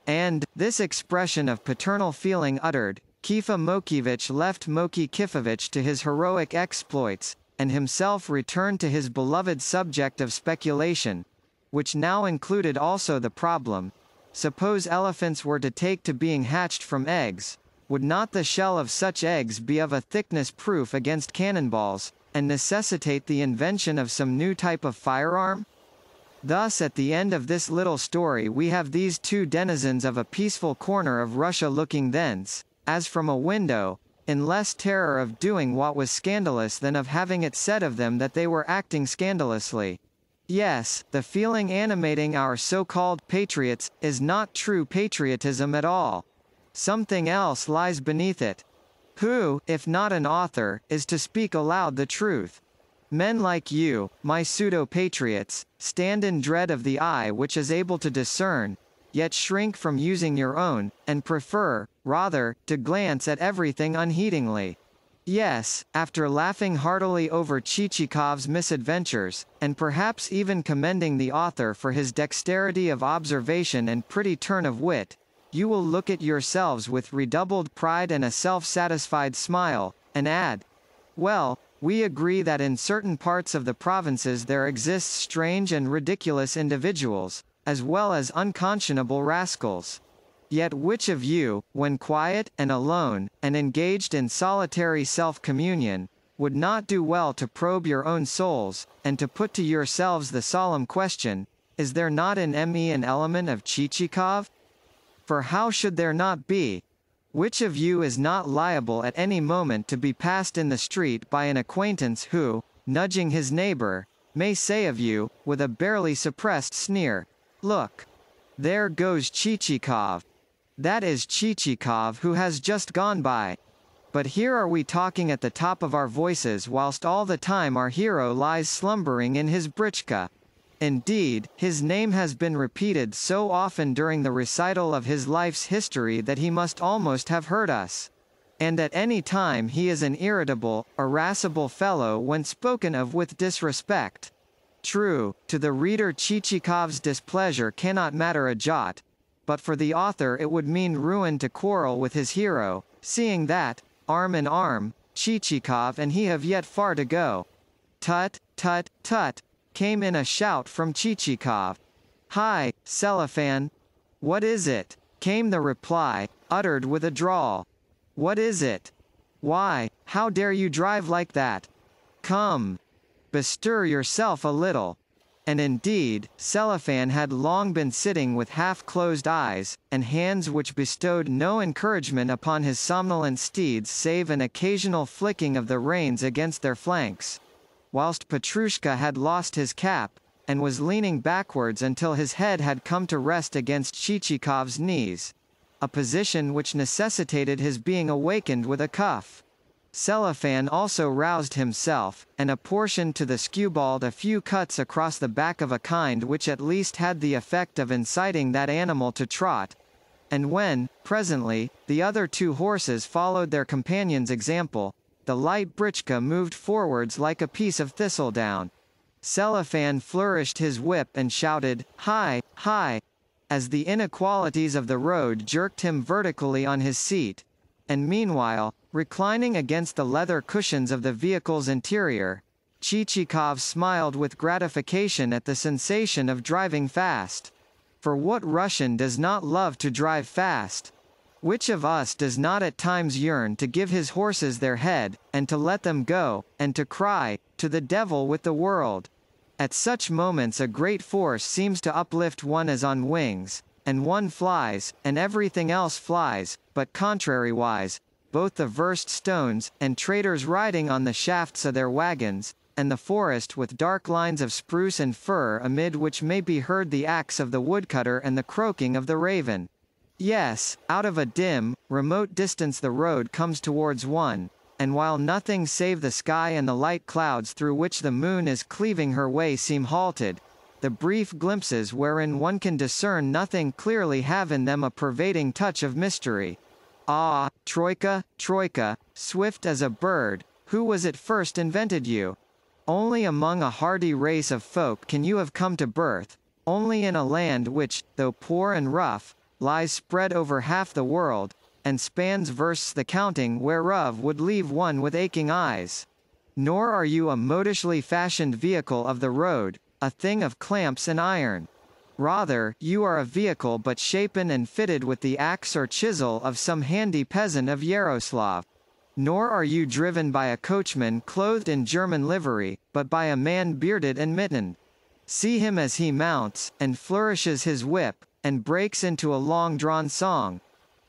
Speaker 2: And, this expression of paternal feeling uttered, Kifa Mokivich left Moki Kifovich to his heroic exploits, and himself returned to his beloved subject of speculation, which now included also the problem: suppose elephants were to take to being hatched from eggs, would not the shell of such eggs be of a thickness proof against cannonballs, and necessitate the invention of some new type of firearm? Thus at the end of this little story we have these two denizens of a peaceful corner of Russia looking thence, as from a window, in less terror of doing what was scandalous than of having it said of them that they were acting scandalously. Yes, the feeling animating our so-called patriots is not true patriotism at all. Something else lies beneath it. Who, if not an author, is to speak aloud the truth? Men like you, my pseudo-patriots, stand in dread of the eye which is able to discern, yet shrink from using your own, and prefer, rather, to glance at everything unheedingly. Yes, after laughing heartily over Chichikov's misadventures, and perhaps even commending the author for his dexterity of observation and pretty turn of wit, you will look at yourselves with redoubled pride and a self-satisfied smile, and add, "Well, we agree that in certain parts of the provinces there exist strange and ridiculous individuals, as well as unconscionable rascals. Yet which of you, when quiet, and alone, and engaged in solitary self-communion, would not do well to probe your own souls, and to put to yourselves the solemn question, is there not in me an element of Chichikov? For how should there not be? Which of you is not liable at any moment to be passed in the street by an acquaintance who, nudging his neighbor, may say of you, with a barely suppressed sneer, "Look! There goes Chichikov. That is Chichikov who has just gone by." But here are we talking at the top of our voices whilst all the time our hero lies slumbering in his britchka. Indeed, his name has been repeated so often during the recital of his life's history that he must almost have heard us. And at any time he is an irritable, irascible fellow when spoken of with disrespect. True, to the reader Chichikov's displeasure cannot matter a jot, but for the author it would mean ruin to quarrel with his hero, seeing that, arm in arm, Chichikov and he have yet far to go. "Tut, tut, tut," came in a shout from Chichikov. "Hi, Cellophane." "What is it?" came the reply, uttered with a drawl. "What is it? Why, how dare you drive like that? Come! Bestir yourself a little." And indeed, Cellophane had long been sitting with half-closed eyes, and hands which bestowed no encouragement upon his somnolent steeds save an occasional flicking of the reins against their flanks. Whilst Petrushka had lost his cap, and was leaning backwards until his head had come to rest against Chichikov's knees. A position which necessitated his being awakened with a cuff. Cellophane also roused himself, and apportioned to the skewbald a few cuts across the back of a kind which at least had the effect of inciting that animal to trot. And when, presently, the other two horses followed their companion's example, the light britchka moved forwards like a piece of thistledown. Cellophane flourished his whip and shouted, "Hi, hi!" as the inequalities of the road jerked him vertically on his seat. And meanwhile, reclining against the leather cushions of the vehicle's interior, Chichikov smiled with gratification at the sensation of driving fast. For what Russian does not love to drive fast? Which of us does not at times yearn to give his horses their head, and to let them go, and to cry, "To the devil with the world"? At such moments a great force seems to uplift one as on wings, and one flies, and everything else flies, but contrariwise, both the versed stones, and traders riding on the shafts of their wagons, and the forest with dark lines of spruce and fir amid which may be heard the axe of the woodcutter and the croaking of the raven. Yes, out of a dim, remote distance the road comes towards one, and while nothing save the sky and the light clouds through which the moon is cleaving her way seem halted, the brief glimpses wherein one can discern nothing clearly have in them a pervading touch of mystery. Ah, Troika, Troika, swift as a bird, who was it first invented you? Only among a hardy race of folk can you have come to birth, only in a land which, though poor and rough, lies spread over half the world, and spans versts the counting whereof would leave one with aching eyes. Nor are you a modishly fashioned vehicle of the road, a thing of clamps and iron. Rather, you are a vehicle but shapen and fitted with the axe or chisel of some handy peasant of Yaroslav. Nor are you driven by a coachman clothed in German livery, but by a man bearded and mittened. See him as he mounts, and flourishes his whip, and breaks into a long-drawn song.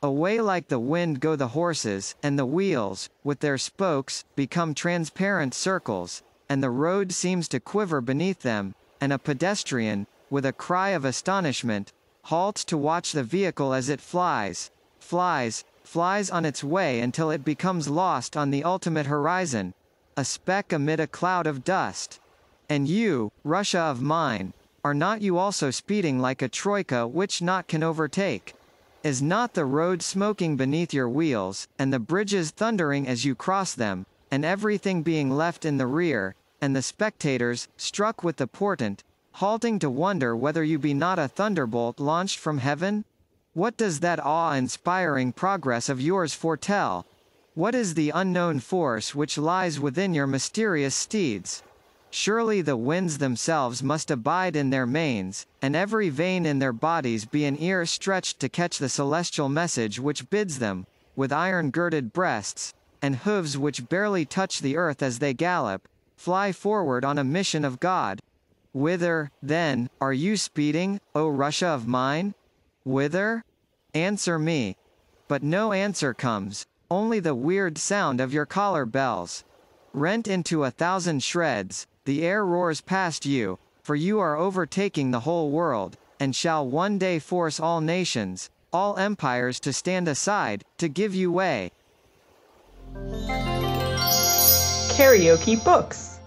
Speaker 2: Away like the wind go the horses, and the wheels, with their spokes, become transparent circles, and the road seems to quiver beneath them, and a pedestrian, with a cry of astonishment, halts to watch the vehicle as it flies on its way until it becomes lost on the ultimate horizon, a speck amid a cloud of dust. And you, Russia of mine, are not you also speeding like a troika which naught can overtake? Is not the road smoking beneath your wheels, and the bridges thundering as you cross them, and everything being left in the rear, and the spectators, struck with the portent, halting to wonder whether you be not a thunderbolt launched from heaven? What does that awe-inspiring progress of yours foretell? What is the unknown force which lies within your mysterious steeds? Surely the winds themselves must abide in their manes, and every vein in their bodies be an ear stretched to catch the celestial message which bids them, with iron-girded breasts, and hooves which barely touch the earth as they gallop, fly forward on a mission of God. Whither, then, are you speeding, O Russia of mine? Whither? Answer me. But no answer comes, only the weird sound of your collar bells. Rent into 1,000 shreds, the air roars past you, for you are overtaking the whole world, and shall one day force all nations, all empires to stand aside, to give you way.
Speaker 1: KaraokeBooks.